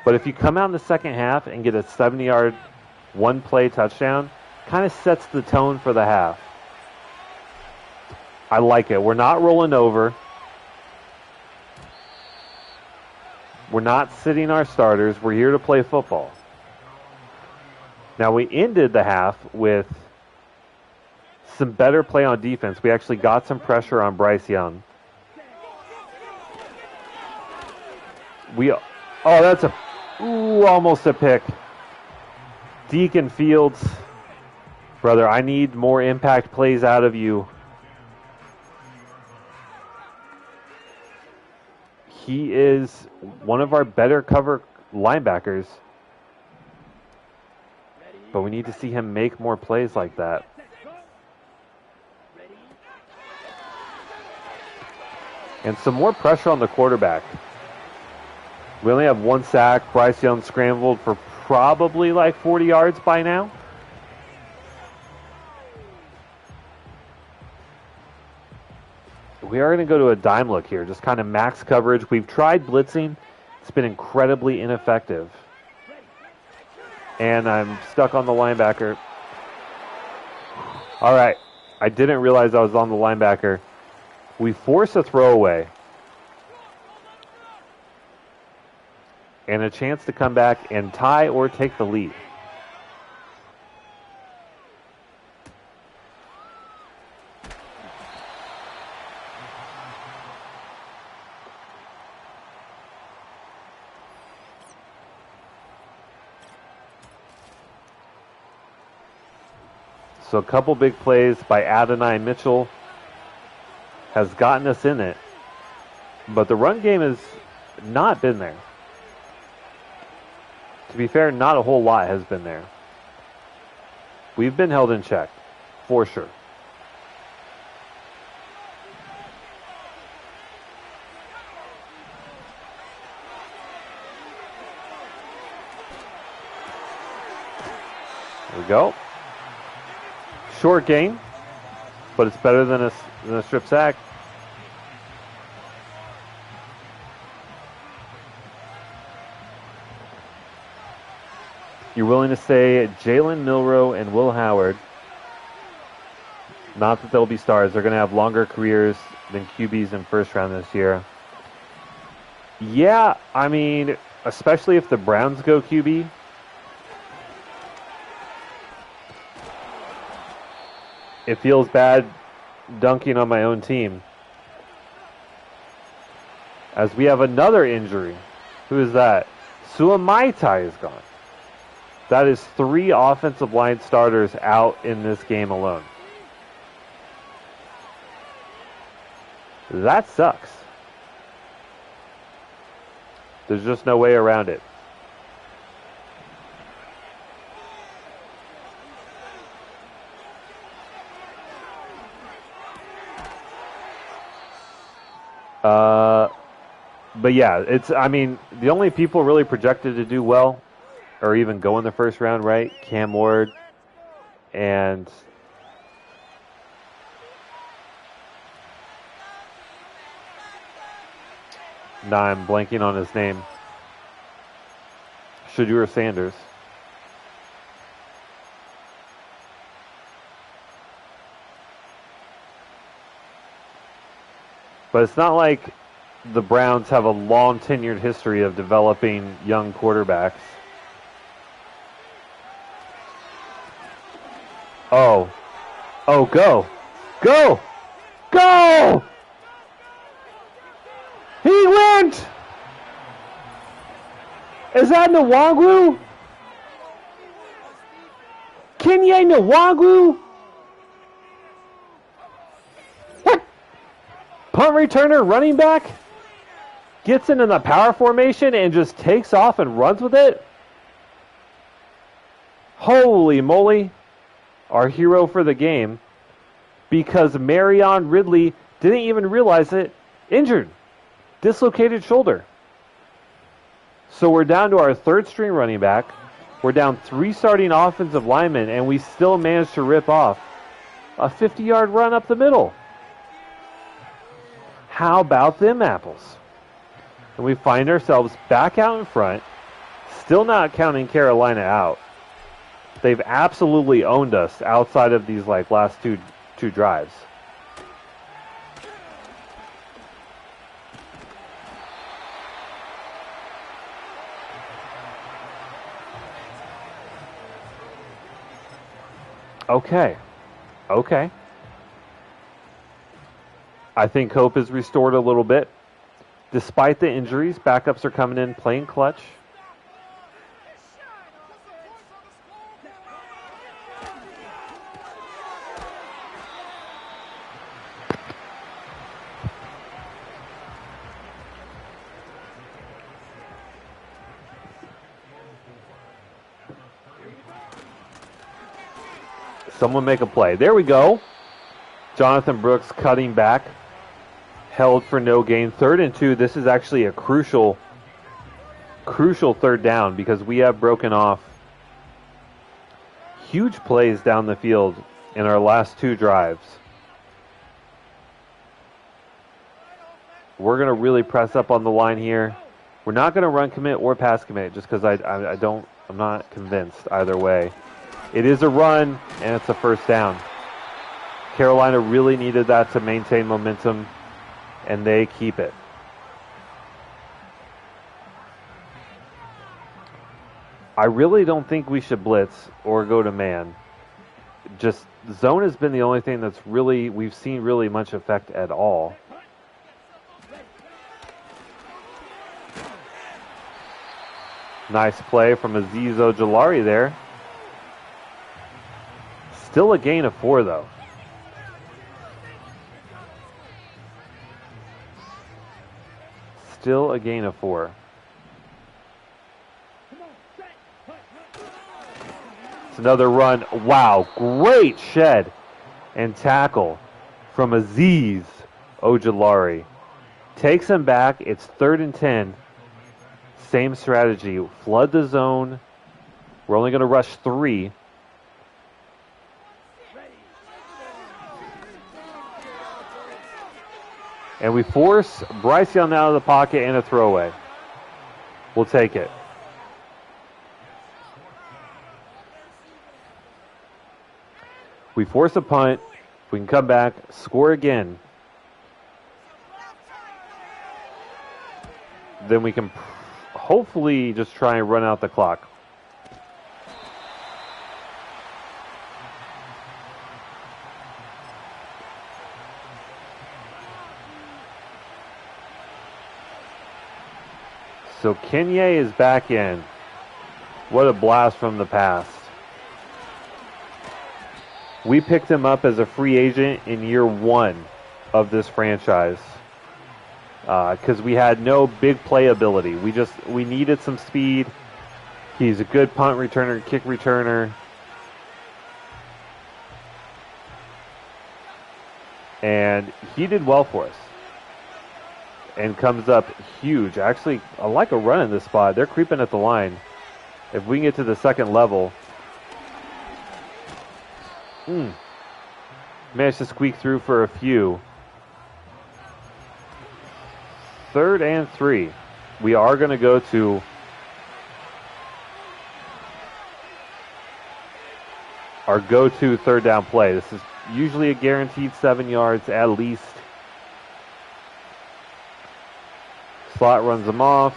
but if you come out in the second half and get a 70-yard, one-play touchdown, kind of sets the tone for the half. I like it. We're not rolling over. We're not sitting our starters. We're here to play football. Now, we ended the half with some better play on defense. We actually got some pressure on Bryce Young. That's almost a pick. Deacon Fields, brother, I need more impact plays out of you. He is one of our better cover linebackers, but we need to see him make more plays like that. And some more pressure on the quarterback. We only have 1 sack. Bryce Young scrambled for probably like 40 yards by now. We are going to go to a dime look here, just kind of max coverage. We've tried blitzing. It's been incredibly ineffective. And I'm stuck on the linebacker. All right. I didn't realize I was on the linebacker. We force a throwaway. And a chance to come back and tie or take the lead. So a couple big plays by Adonai Mitchell has gotten us in it. But the run game has not been there. To be fair, not a whole lot has been there. We've been held in check, for sure. There we go. Short gain, but it's better than a strip sack. You're willing to say Jalen Milroe and Will Howard, not that they'll be stars, they're going to have longer careers than QBs in first round this year. Yeah, I mean, especially if the Browns go QB. It feels bad dunking on my own team. As we have another injury. Who is that? Suamaitai is gone. That is 3 offensive line starters out in this game alone. That sucks. There's just no way around it. But yeah, I mean, the only people really projected to do well or even go in the first round, right? Cam Ward and I'm blanking on his name. Shadur Sanders. But it's not like the Browns have a long tenured history of developing young quarterbacks. Oh, go! Go! Go! He punt? Is that Nwangwu? Kenye Nwangwu? What? Punt returner, running back, gets into the power formation and just takes off and runs with it? Holy moly. Our hero for the game, because Marion Ridley didn't even realize it, injured. Dislocated shoulder. So we're down to our third string running back. We're down 3 starting offensive linemen, and we still managed to rip off a 50-yard run up the middle. How about them apples? And we find ourselves back out in front, still not counting Carolina out. They've absolutely owned us outside of these last two drives. Okay. I think hope is restored a little bit. Despite the injuries, backups are coming in playing clutch. Someone make a play. There we go. Jonathan Brooks cutting back. Held for no gain. 3rd and 2. This is actually a crucial third down because we have broken off huge plays down the field in our last 2 drives. We're going to really press up on the line here. We're not going to run commit or pass commit just because I'm not convinced either way. It is a run, and it's a first down. Carolina really needed that to maintain momentum, and they keep it. I really don't think we should blitz or go to man. Just zone has been the only thing that's we've seen really much effect at all. Nice play from Azeez Ojulari there. Still a gain of 4, though. Still a gain of 4. It's another run. Wow, great shed and tackle from Azeez Ojulari. Takes him back. It's 3rd and 10. Same strategy. Flood the zone. We're only going to rush 3. And we force Bryce Young out of the pocket and a throwaway. We'll take it. We force a punt. We can come back, score again. Then we can hopefully just try and run out the clock. So Kenye is back in. What a blast from the past. We picked him up as a free agent in year 1 of this franchise because we had no big play ability. We needed some speed. He's a good punt returner, kick returner. And he did well for us. And comes up huge. Actually, I like a run in this spot. They're creeping at the line. If we can get to the second level. Managed to squeak through for a few. 3rd and 3. We are going to go to our go-to 3rd down play. This is usually a guaranteed 7 yards at least. Slot runs them off.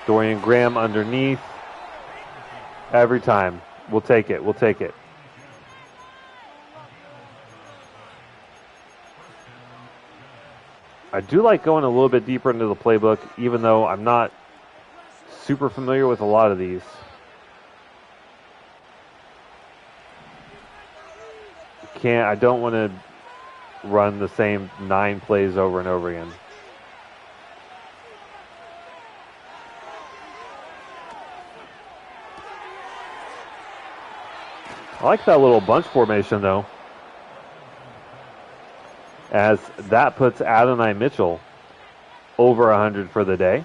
Dorian Graham underneath. Every time. We'll take it. We'll take it. I do like going a little bit deeper into the playbook, even though I'm not super familiar with a lot of these. I don't want to run the same 9 plays over and over again. I like that little bunch formation, though, as that puts Adonai Mitchell over 100 for the day.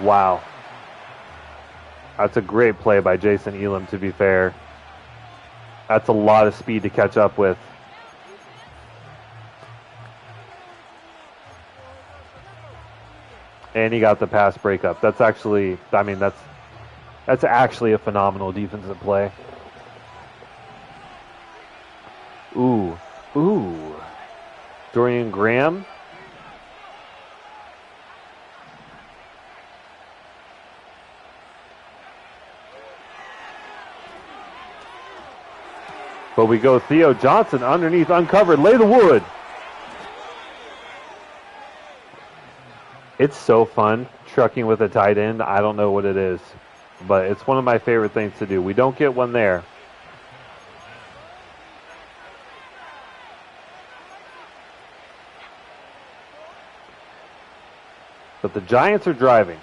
Wow. That's a great play by Jason Elam, to be fair. That's a lot of speed to catch up with. And he got the pass breakup. That's actually, I mean, that's actually a phenomenal defensive play. Ooh. Dorian Graham. But we go Theo Johnson underneath, uncovered, lay the wood. It's so fun trucking with a tight end. I don't know what it is, but it's one of my favorite things to do. We don't get one there. But the Giants are driving.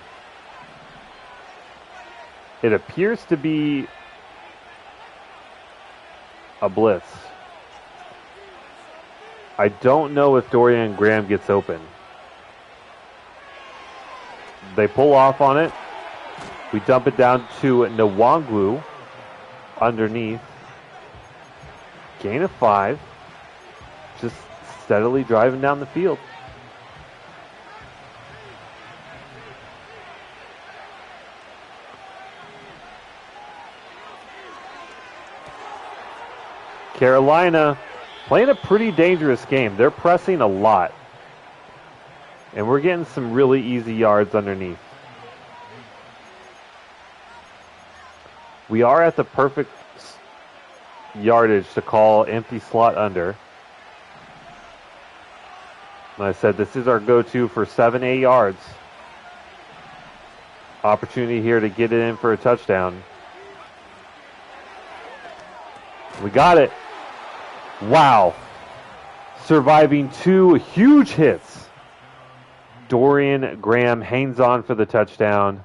It appears to be a blitz. I don't know if Dorian Graham gets open. They pull off on it. We dump it down to Nwangwu underneath. Gain of 5. Just steadily driving down the field. Carolina playing a pretty dangerous game. They're pressing a lot. And we're getting some really easy yards underneath. We are at the perfect yardage to call empty slot under. And I said this is our go-to for 7-8 yards. Opportunity here to get it in for a touchdown. We got it. Wow. Surviving 2 huge hits. Dorian Graham hangs on for the touchdown.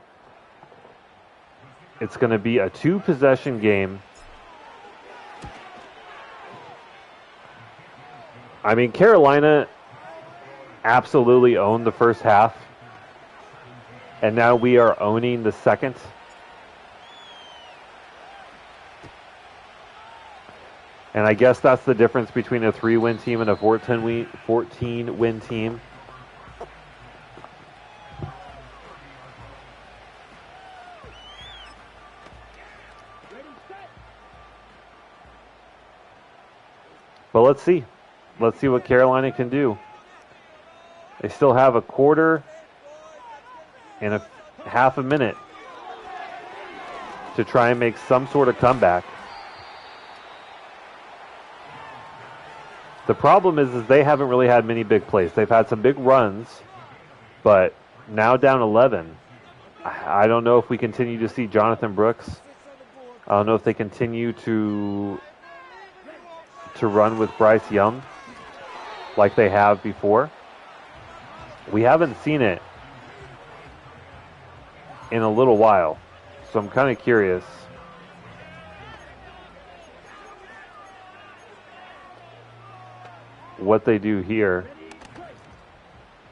It's going to be a 2-possession game. I mean, Carolina absolutely owned the first half. And now we are owning the second. And I guess that's the difference between a 3-win team and a 14-win team. But let's see. Let's see what Carolina can do. They still have a quarter and a half a minute to try and make some sort of comeback. The problem is they haven't really had many big plays. They've had some big runs, but now down 11. I don't know if we continue to see Jonathan Brooks. I don't know if they continue to run with Bryce Young like they have before. We haven't seen it in a little while, so I'm kind of curious. What they do here.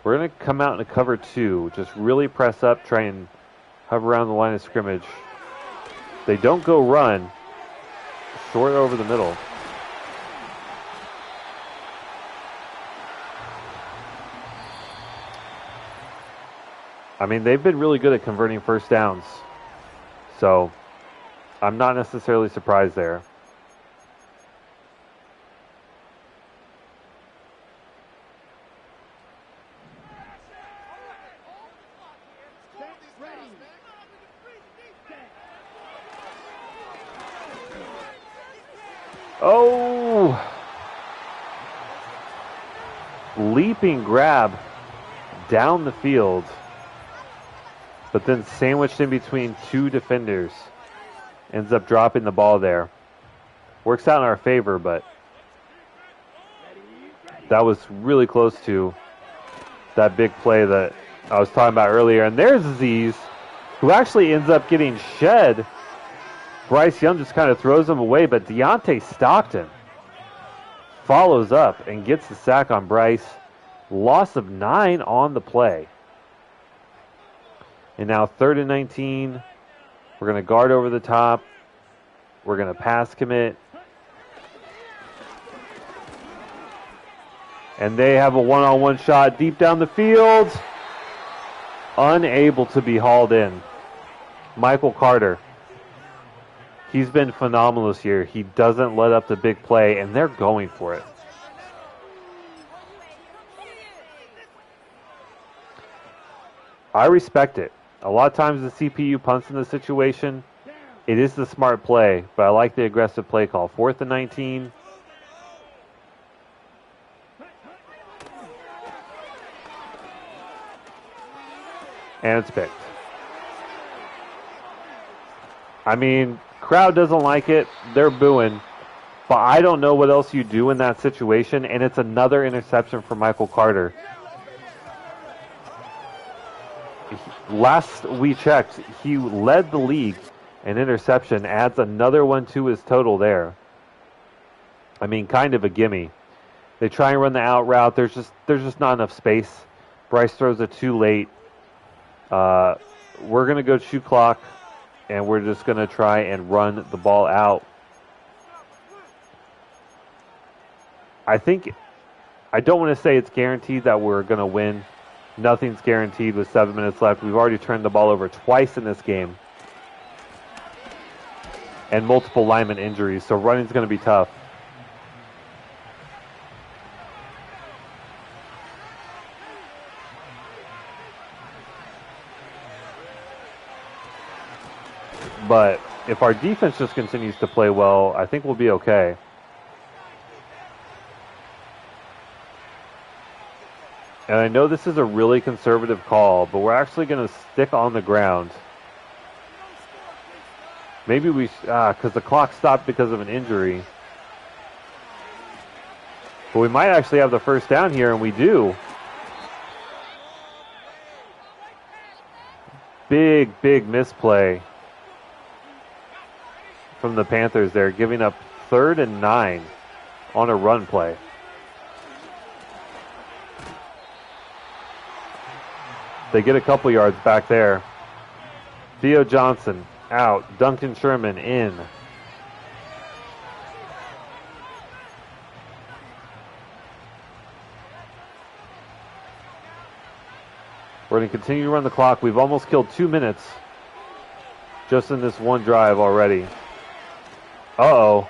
We're going to come out in a cover 2. Just really press up, try and hover around the line of scrimmage. They don't go run. Short over the middle. I mean, they've been really good at converting first downs. So, I'm not necessarily surprised there. Oh! Leaping grab down the field, but then sandwiched in between two defenders. Ends up dropping the ball there. Works out in our favor, but that was really close to that big play that I was talking about earlier. And there's Aziz, who actually ends up getting shed. Bryce Young just kind of throws him away, but Deontay Stockton follows up and gets the sack on Bryce. Loss of 9 on the play. And now 3rd and 19. We're going to guard over the top. We're going to pass commit. And they have a one-on-one shot deep down the field. Unable to be hauled in. Michael Carter. He's been phenomenal this year. He doesn't let up the big play, and they're going for it. I respect it. A lot of times the CPU punts in this situation. It is the smart play, but I like the aggressive play call. 4th and 19. And it's picked. I mean, crowd doesn't like it. They're booing. But I don't know what else you do in that situation, and it's another interception for Michael Carter. Last we checked, he led the league in interception, adds another one to his total there. I mean, kind of a gimme. They try and run the out route. There's just not enough space. Bryce throws it too late. We're going to go shoot clock, and we're just going to try and run the ball out. I don't want to say it's guaranteed that we're going to win. Nothing's guaranteed with 7 minutes left. We've already turned the ball over twice in this game. And multiple lineman injuries, so running's going to be tough. But if our defense just continues to play well, I think we'll be okay. And I know this is a really conservative call, but we're actually going to stick on the ground. Maybe because the clock stopped because of an injury. But we might actually have the first down here, and we do. Big misplay from the Panthers there, giving up 3rd and 9 on a run play. They get a couple yards back there. Theo Johnson out. Duncan Sherman in. We're going to continue to run the clock. We've almost killed 2 minutes just in this one drive already. Uh-oh.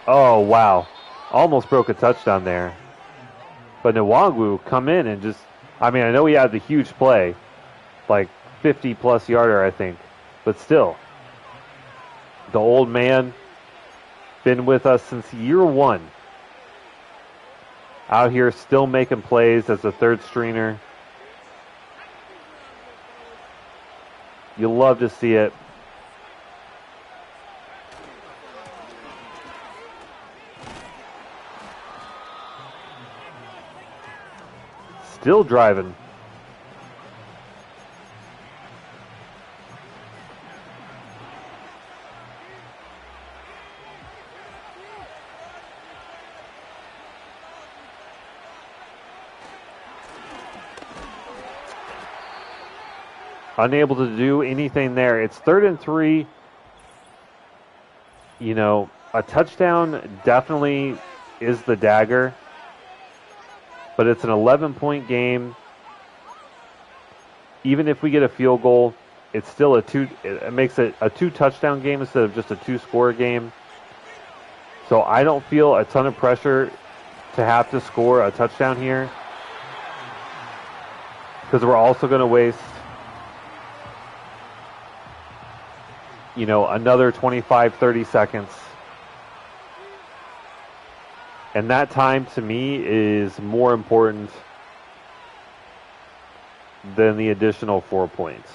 Oh, wow. Almost broke a touchdown there. But Nwangwu come in and just... I mean, I know he had the huge play, like 50-plus yarder, I think. But still, the old man, been with us since year 1. Out here still making plays as a third stringer. You love to see it. Still driving. Unable to do anything there. It's 3rd and 3. You know, a touchdown definitely is the dagger. But it's an 11-point game. Even if we get a field goal, it's still it makes it a 2-touchdown game instead of just a 2-score game. So I don't feel a ton of pressure to have to score a touchdown here, because we're also going to waste another 25, 30 seconds. And that time to me is more important than the additional 4 points.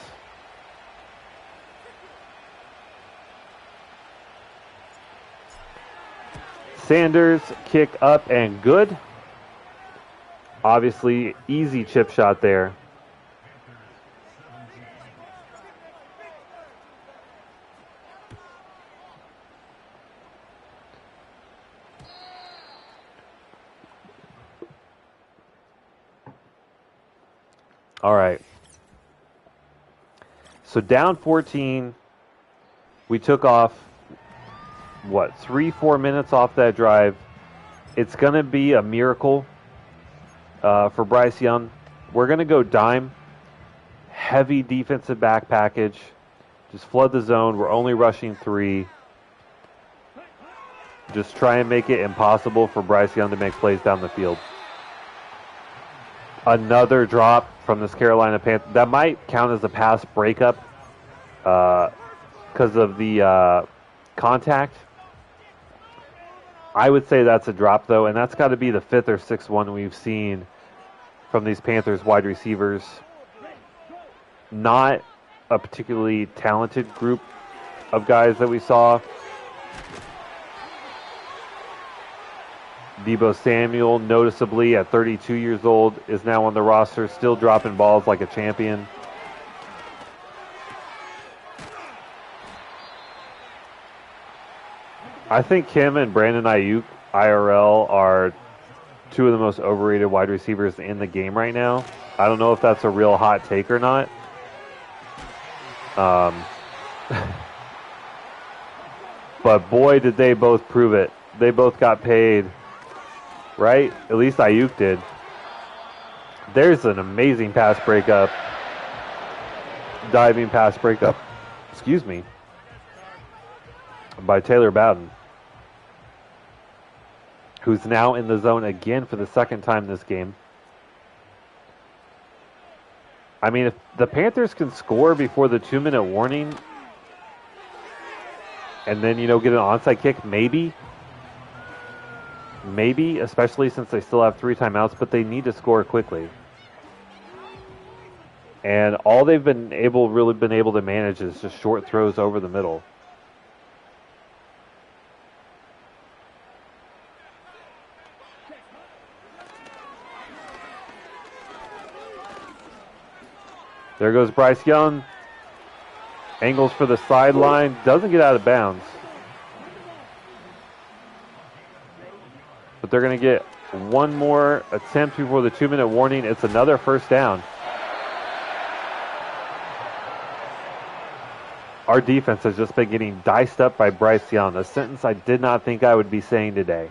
Sanders kick up and good. Obviously, easy chip shot there. All right. So down 14, we took off, 3-4 minutes off that drive. It's going to be a miracle for Bryce Young. We're going to go dime, heavy defensive back package, just flood the zone. We're only rushing 3. Just try and make it impossible for Bryce Young to make plays down the field. Another drop from this Carolina Panther. That might count as a pass breakup because of the contact. I would say that's a drop, though, and that's got to be the 5th or 6th one we've seen from these Panthers wide receivers. Not a particularly talented group of guys that we saw. Deebo Samuel, noticeably at 32 years old, is now on the roster, still dropping balls like a champion. I think Kim and Brandon Ayuk, IRL, are 2 of the most overrated wide receivers in the game right now. I don't know if that's a real hot take or not. But boy, did they both prove it. They both got paid. Right? At least Ayuk did. There's an amazing pass breakup. Diving pass breakup. Excuse me. By Taylor Bowden. Who's now in the zone again for the 2nd time this game. I mean, if the Panthers can score before the 2-minute warning and then, get an onside kick, maybe, especially since they still have 3 timeouts, but they need to score quickly. And all they've been able to manage is just short throws over the middle. There goes Bryce Young. Angles for the sideline. Doesn't get out of bounds. But they're going to get one more attempt before the 2-minute warning. It's another 1st down. Our defense has just been getting diced up by Bryce Young, a sentence I did not think I would be saying today,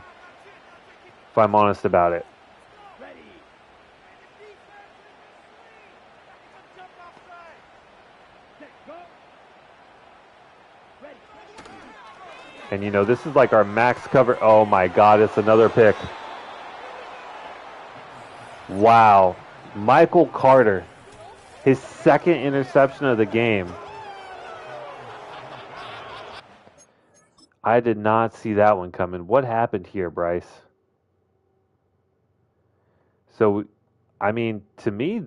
if I'm honest about it. And, this is like our max cover. Oh, my God, it's another pick. Wow. Michael Carter, his 2nd interception of the game. I did not see that one coming. What happened here, Bryce? So, I mean, to me,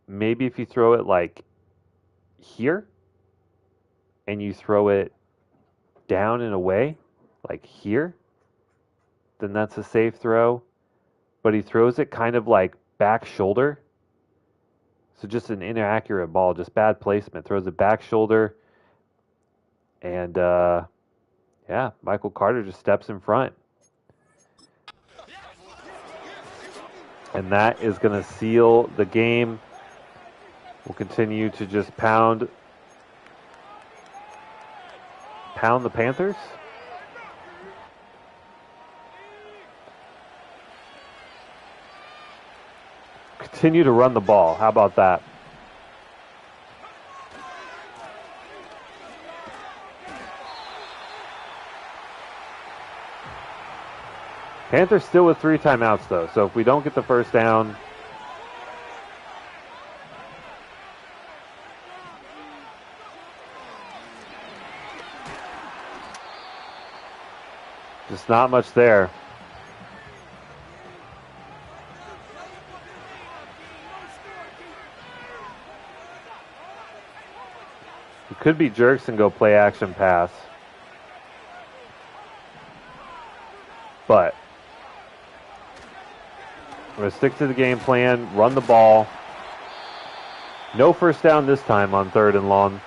maybe if you throw it like here and you throw it down and away, like here, then that's a safe throw. But he throws it kind of like back shoulder. So just an inaccurate ball, just bad placement. Throws it back shoulder. And, yeah, Michael Carter just steps in front. And that is going to seal the game. We'll continue to just pound the Panthers. Continue to run the ball. How about that? Panthers still with 3 timeouts, though. So if we don't get the 1st down, Just not much there. It could be jerks and go play action pass. But we're going to stick to the game plan, run the ball. No first down this time on 3rd and long.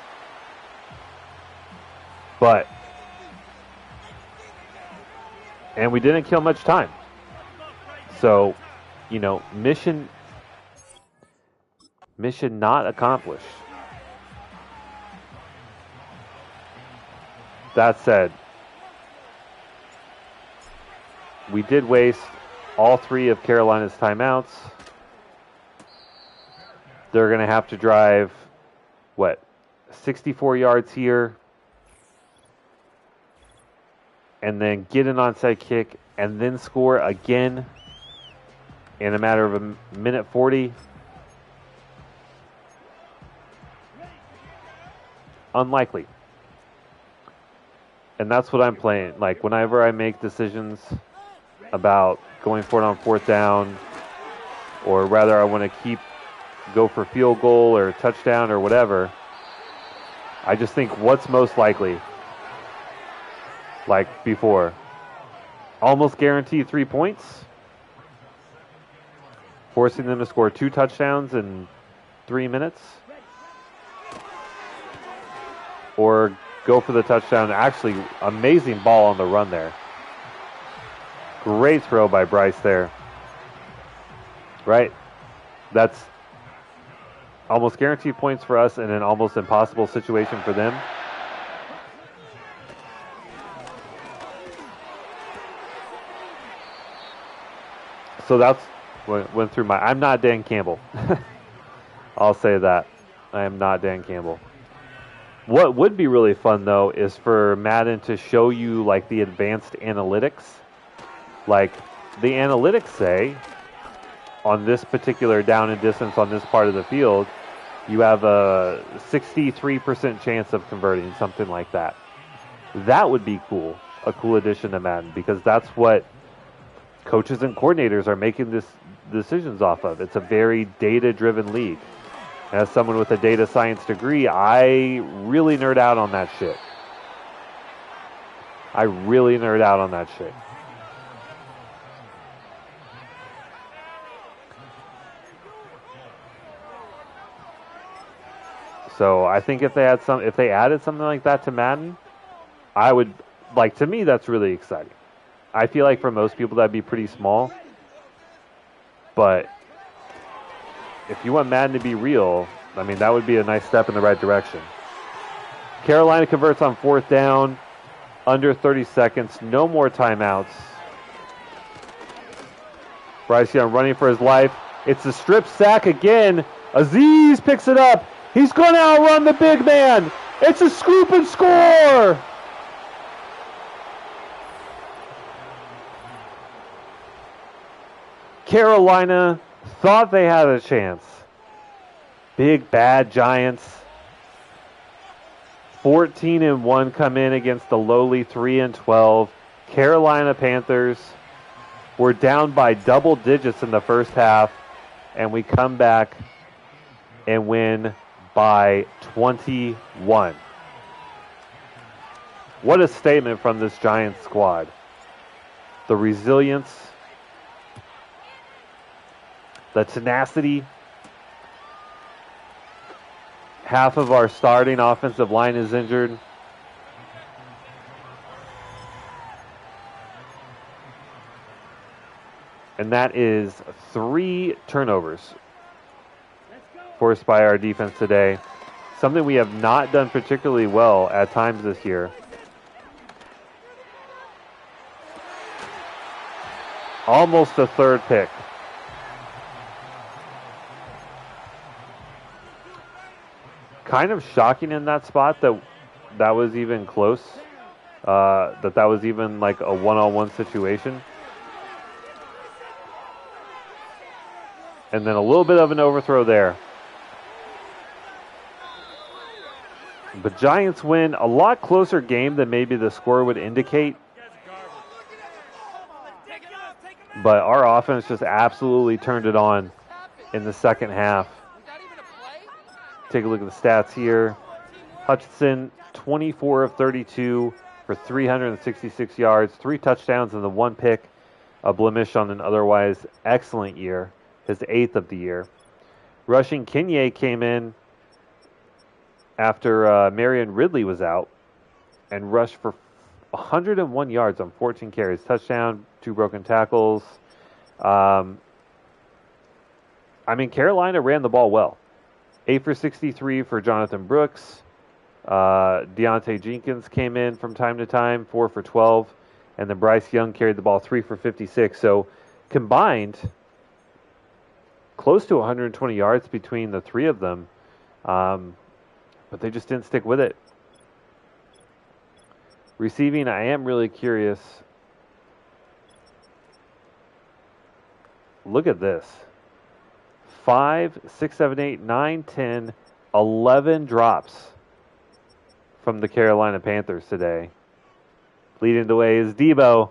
And we didn't kill much time. So, mission not accomplished. That said, we did waste all 3 of Carolina's timeouts. They're going to have to drive, 64 yards here, and then get an onside kick, and then score again in a matter of a minute 40. Unlikely. And that's what I'm playing. Like, whenever I make decisions about going for it on 4th down, or rather I want to go for field goal or touchdown or whatever, I just think what's most likely. Like before, almost guaranteed 3 points, forcing them to score 2 touchdowns in 3 minutes, or go for the touchdown. Actually, amazing ball on the run there. Great throw by Bryce there. Right? That's almost guaranteed points for us in an almost impossible situation for them. So that's what went through I'm not Dan Campbell. I'll say that. I am not Dan Campbell. What would be really fun, though, is for Madden to show you, like, the advanced analytics. Like, the analytics say, on this particular down and distance on this part of the field, you have a 63% chance of converting, something like that. That would be cool, a cool addition to Madden, because that's what coaches and coordinators are making this decisions off of. It's a very data-driven league. As someone with a data science degree, I really nerd out on that shit. So I think if they added something like that to Madden, I would, like, to me, that's really exciting. I feel like for most people that'd be pretty small. But if you want Madden to be real, I mean, that would be a nice step in the right direction. Carolina converts on 4th down, under 30 seconds, no more timeouts. Bryce Young running for his life. It's a strip sack again. Aziz picks it up. He's going to outrun the big man. It's a scoop and score. Carolina thought they had a chance. Big bad Giants. 14-1 come in against the lowly 3-12. Carolina Panthers were down by double digits in the first half, and we come back and win by 21. What a statement from this Giants squad. The resilience, the tenacity. Half of our starting offensive line is injured. And that is 3 turnovers forced by our defense today. Something we have not done particularly well at times this year. Almost a 3rd pick. Kind of shocking in that spot that was even close. That was even like a one-on-one situation. And then a little bit of an overthrow there. The Giants win a lot closer game than maybe the score would indicate. But our offense just absolutely turned it on in the second half. Take a look at the stats here. Hutchinson, 24 of 32 for 366 yards, 3 touchdowns, and the 1 pick, a blemish on an otherwise excellent year, his 8th of the year. Rushing Kinye came in after Marion Ridley was out and rushed for 101 yards on 14 carries, touchdown, 2 broken tackles. Carolina ran the ball well. 8 for 63 for Jonathan Brooks. Deontay Jenkins came in from time to time, 4 for 12. And then Bryce Young carried the ball 3 for 56. So combined, close to 120 yards between the 3 of them. But they just didn't stick with it. Receiving, I am really curious. Look at this. 5, 6, 7, 8, 9, 10, 11 drops from the Carolina Panthers today. Leading the way is Debo.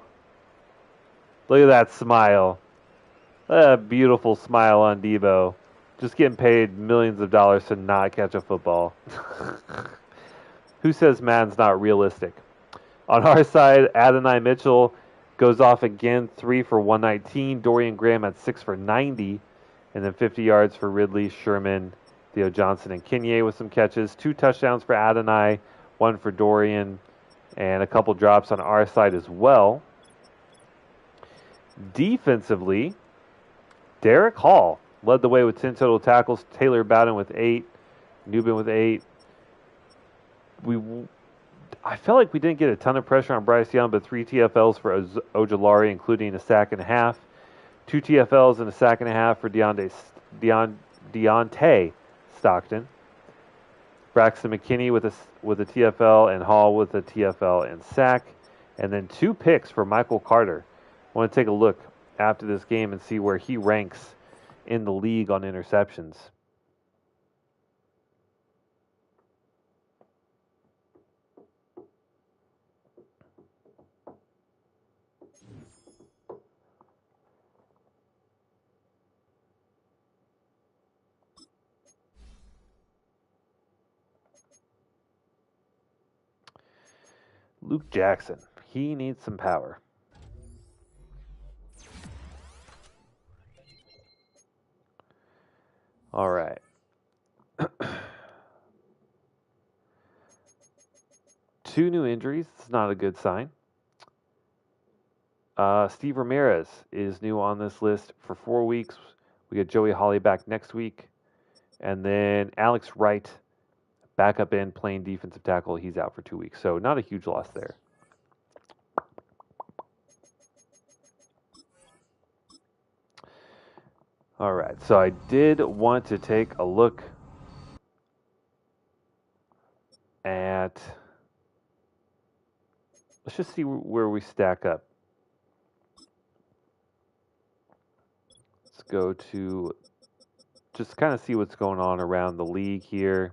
Look at that smile. A beautiful smile on Debo. Just getting paid millions of dollars to not catch a football. Who says Madden's not realistic? On our side, Adonai Mitchell goes off again, 3 for 119. Dorian Graham at 6 for 90. And then 50 yards for Ridley, Sherman, Theo Johnson, and Kinye with some catches. 2 touchdowns for Adonai, 1 for Dorian, and a couple drops on our side as well. Defensively, Derek Hall led the way with 10 total tackles. Taylor Bowden with 8. Newbin with 8. I felt like we didn't get a ton of pressure on Bryce Young, but 3 TFLs for Ojulari, including a sack and a half. 2 TFLs and a sack and a half for Deontay Stockton. Braxton McKinney with a TFL and Hall with a TFL and sack. And then 2 picks for Michael Carter. I want to take a look after this game and see where he ranks in the league on interceptions. Luke Jackson. He needs some power. All right. 2 new injuries. It's not a good sign. Steve Ramirez is new on this list for 4 weeks. We get Joey Hawley back next week. And then Alex Wright, backup end, playing defensive tackle. He's out for 2 weeks. So not a huge loss there. All right. So I did want to take a look at... Let's just see where we stack up. Let's go to just kind of see what's going on around the league here.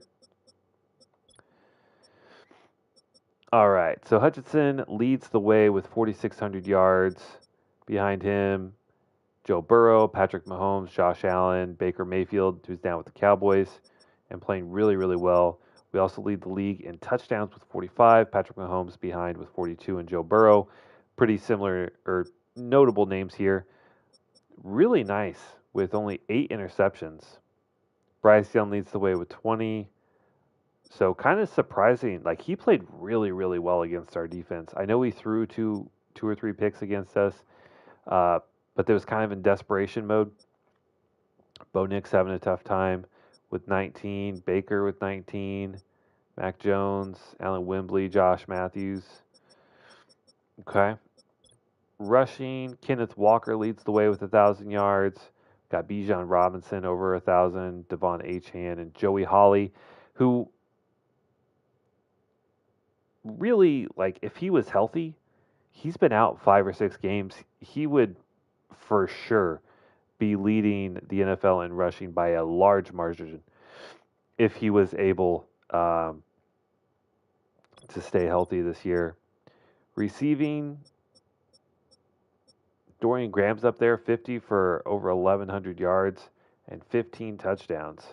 All right, so Hutchinson leads the way with 4,600 yards. Behind him, Joe Burrow, Patrick Mahomes, Josh Allen, Baker Mayfield, who's down with the Cowboys and playing really, really well. We also lead the league in touchdowns with 45. Patrick Mahomes behind with 42, and Joe Burrow. Pretty similar or notable names here. Really nice with only 8 interceptions. Bryce Young leads the way with 20. So kind of surprising. Like, he played really, really well against our defense. I know he threw two or three picks against us, but there was kind of in desperation mode. Bo Nix having a tough time with 19. Baker with 19. Mac Jones, Alan Wembley, Josh Matthews. Okay. Rushing, Kenneth Walker leads the way with 1,000 yards. Got Bijan Robinson over 1,000. Devon Achane and Joey Hawley, who really, like, if he was healthy, he's been out 5 or 6 games. He would for sure be leading the NFL in rushing by a large margin if he was able to stay healthy this year. Receiving, Dorian Graham's up there, 50 for over 1,100 yards and 15 touchdowns.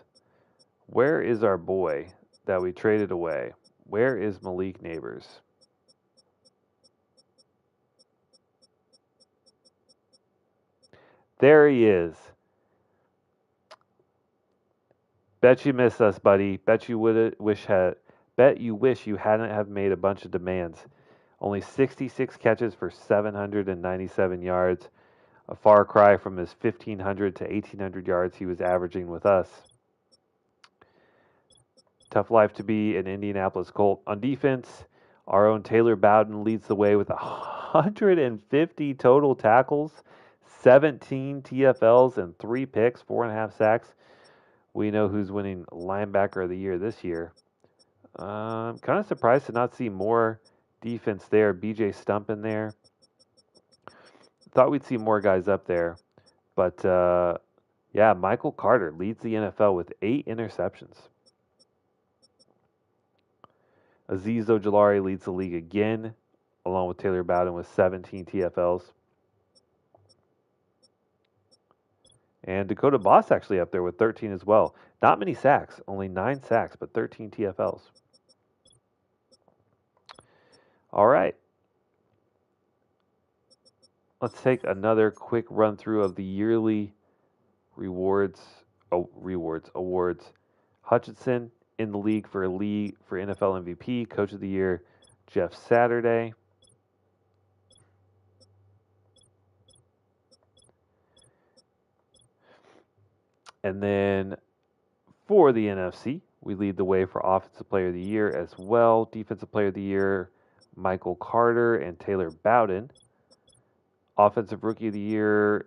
Where is our boy that we traded away? Where is Malik Neighbors? There he is. Bet you miss us, buddy. Bet you wish you hadn't have made a bunch of demands. Only 66 catches for 797 yards, a far cry from his 1,500 to 1,800 yards he was averaging with us. Tough life to be an Indianapolis Colt. On defense, our own Taylor Bowden leads the way with 150 total tackles, 17 TFLs, and 3 picks, 4.5 sacks. We know who's winning linebacker of the year this year. I'm kind of surprised to not see more defense there. BJ Stump in there. Thought we'd see more guys up there. But yeah, Michael Carter leads the NFL with 8 interceptions. Azeez Ojulari leads the league again, along with Taylor Bowden with 17 TFLs. And Dakota Boss actually up there with 13 as well. Not many sacks, only 9 sacks, but 13 TFLs. All right. Let's take another quick run through of the yearly awards. Hutchinson in the league for NFL MVP, Coach of the Year, Jeff Saturday. And then for the NFC, we lead the way for Offensive Player of the Year as well. Defensive Player of the Year, Michael Carter and Taylor Bowden. Offensive Rookie of the Year,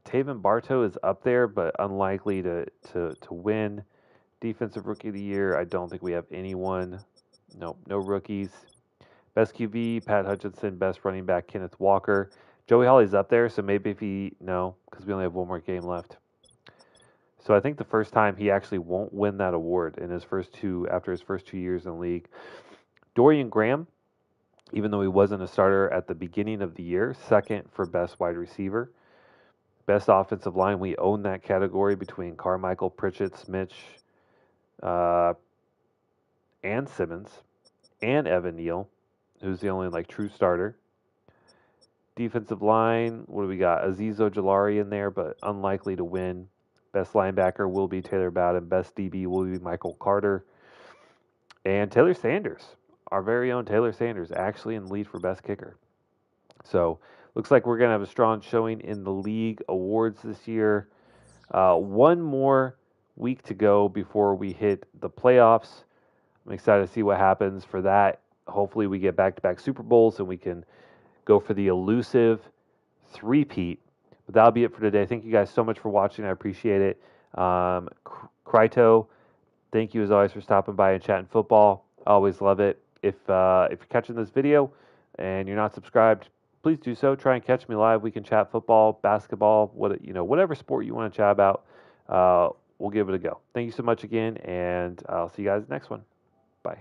Taven Bartow is up there, but unlikely to win. Defensive Rookie of the Year, I don't think we have anyone. No rookies. Best QB, Pat Hutchinson. Best running back, Kenneth Walker. Joey Hawley's up there, so maybe because we only have one more game left. So I think the first time he actually won't win that award after his first 2 years in the league. Dorian Graham, even though he wasn't a starter at the beginning of the year, second for best wide receiver. Best offensive line, we own that category between Carmichael, Pritchett, Smitch, and Simmons, and Evan Neal, who's the only true starter. Defensive line, what do we got? Azeez Ojulari in there, but unlikely to win. Best linebacker will be Taylor Bowden. Best DB will be Michael Carter. And Taylor Sanders, our very own Taylor Sanders, actually in the lead for best kicker. So looks like we're going to have a strong showing in the league awards this year. One more week to go before we hit the playoffs. I'm excited to see what happens for that. Hopefully we get back-to-back Super Bowls and we can go for the elusive three-peat. But that'll be it for today. Thank you guys so much for watching. I appreciate it. Kryto, thank you as always for stopping by and chatting football. I always love it. If you're catching this video and you're not subscribed, please do so. Try and catch me live. We can chat football, basketball, whatever sport you want to chat about. We'll give it a go. Thank you so much again, and I'll see you guys next one.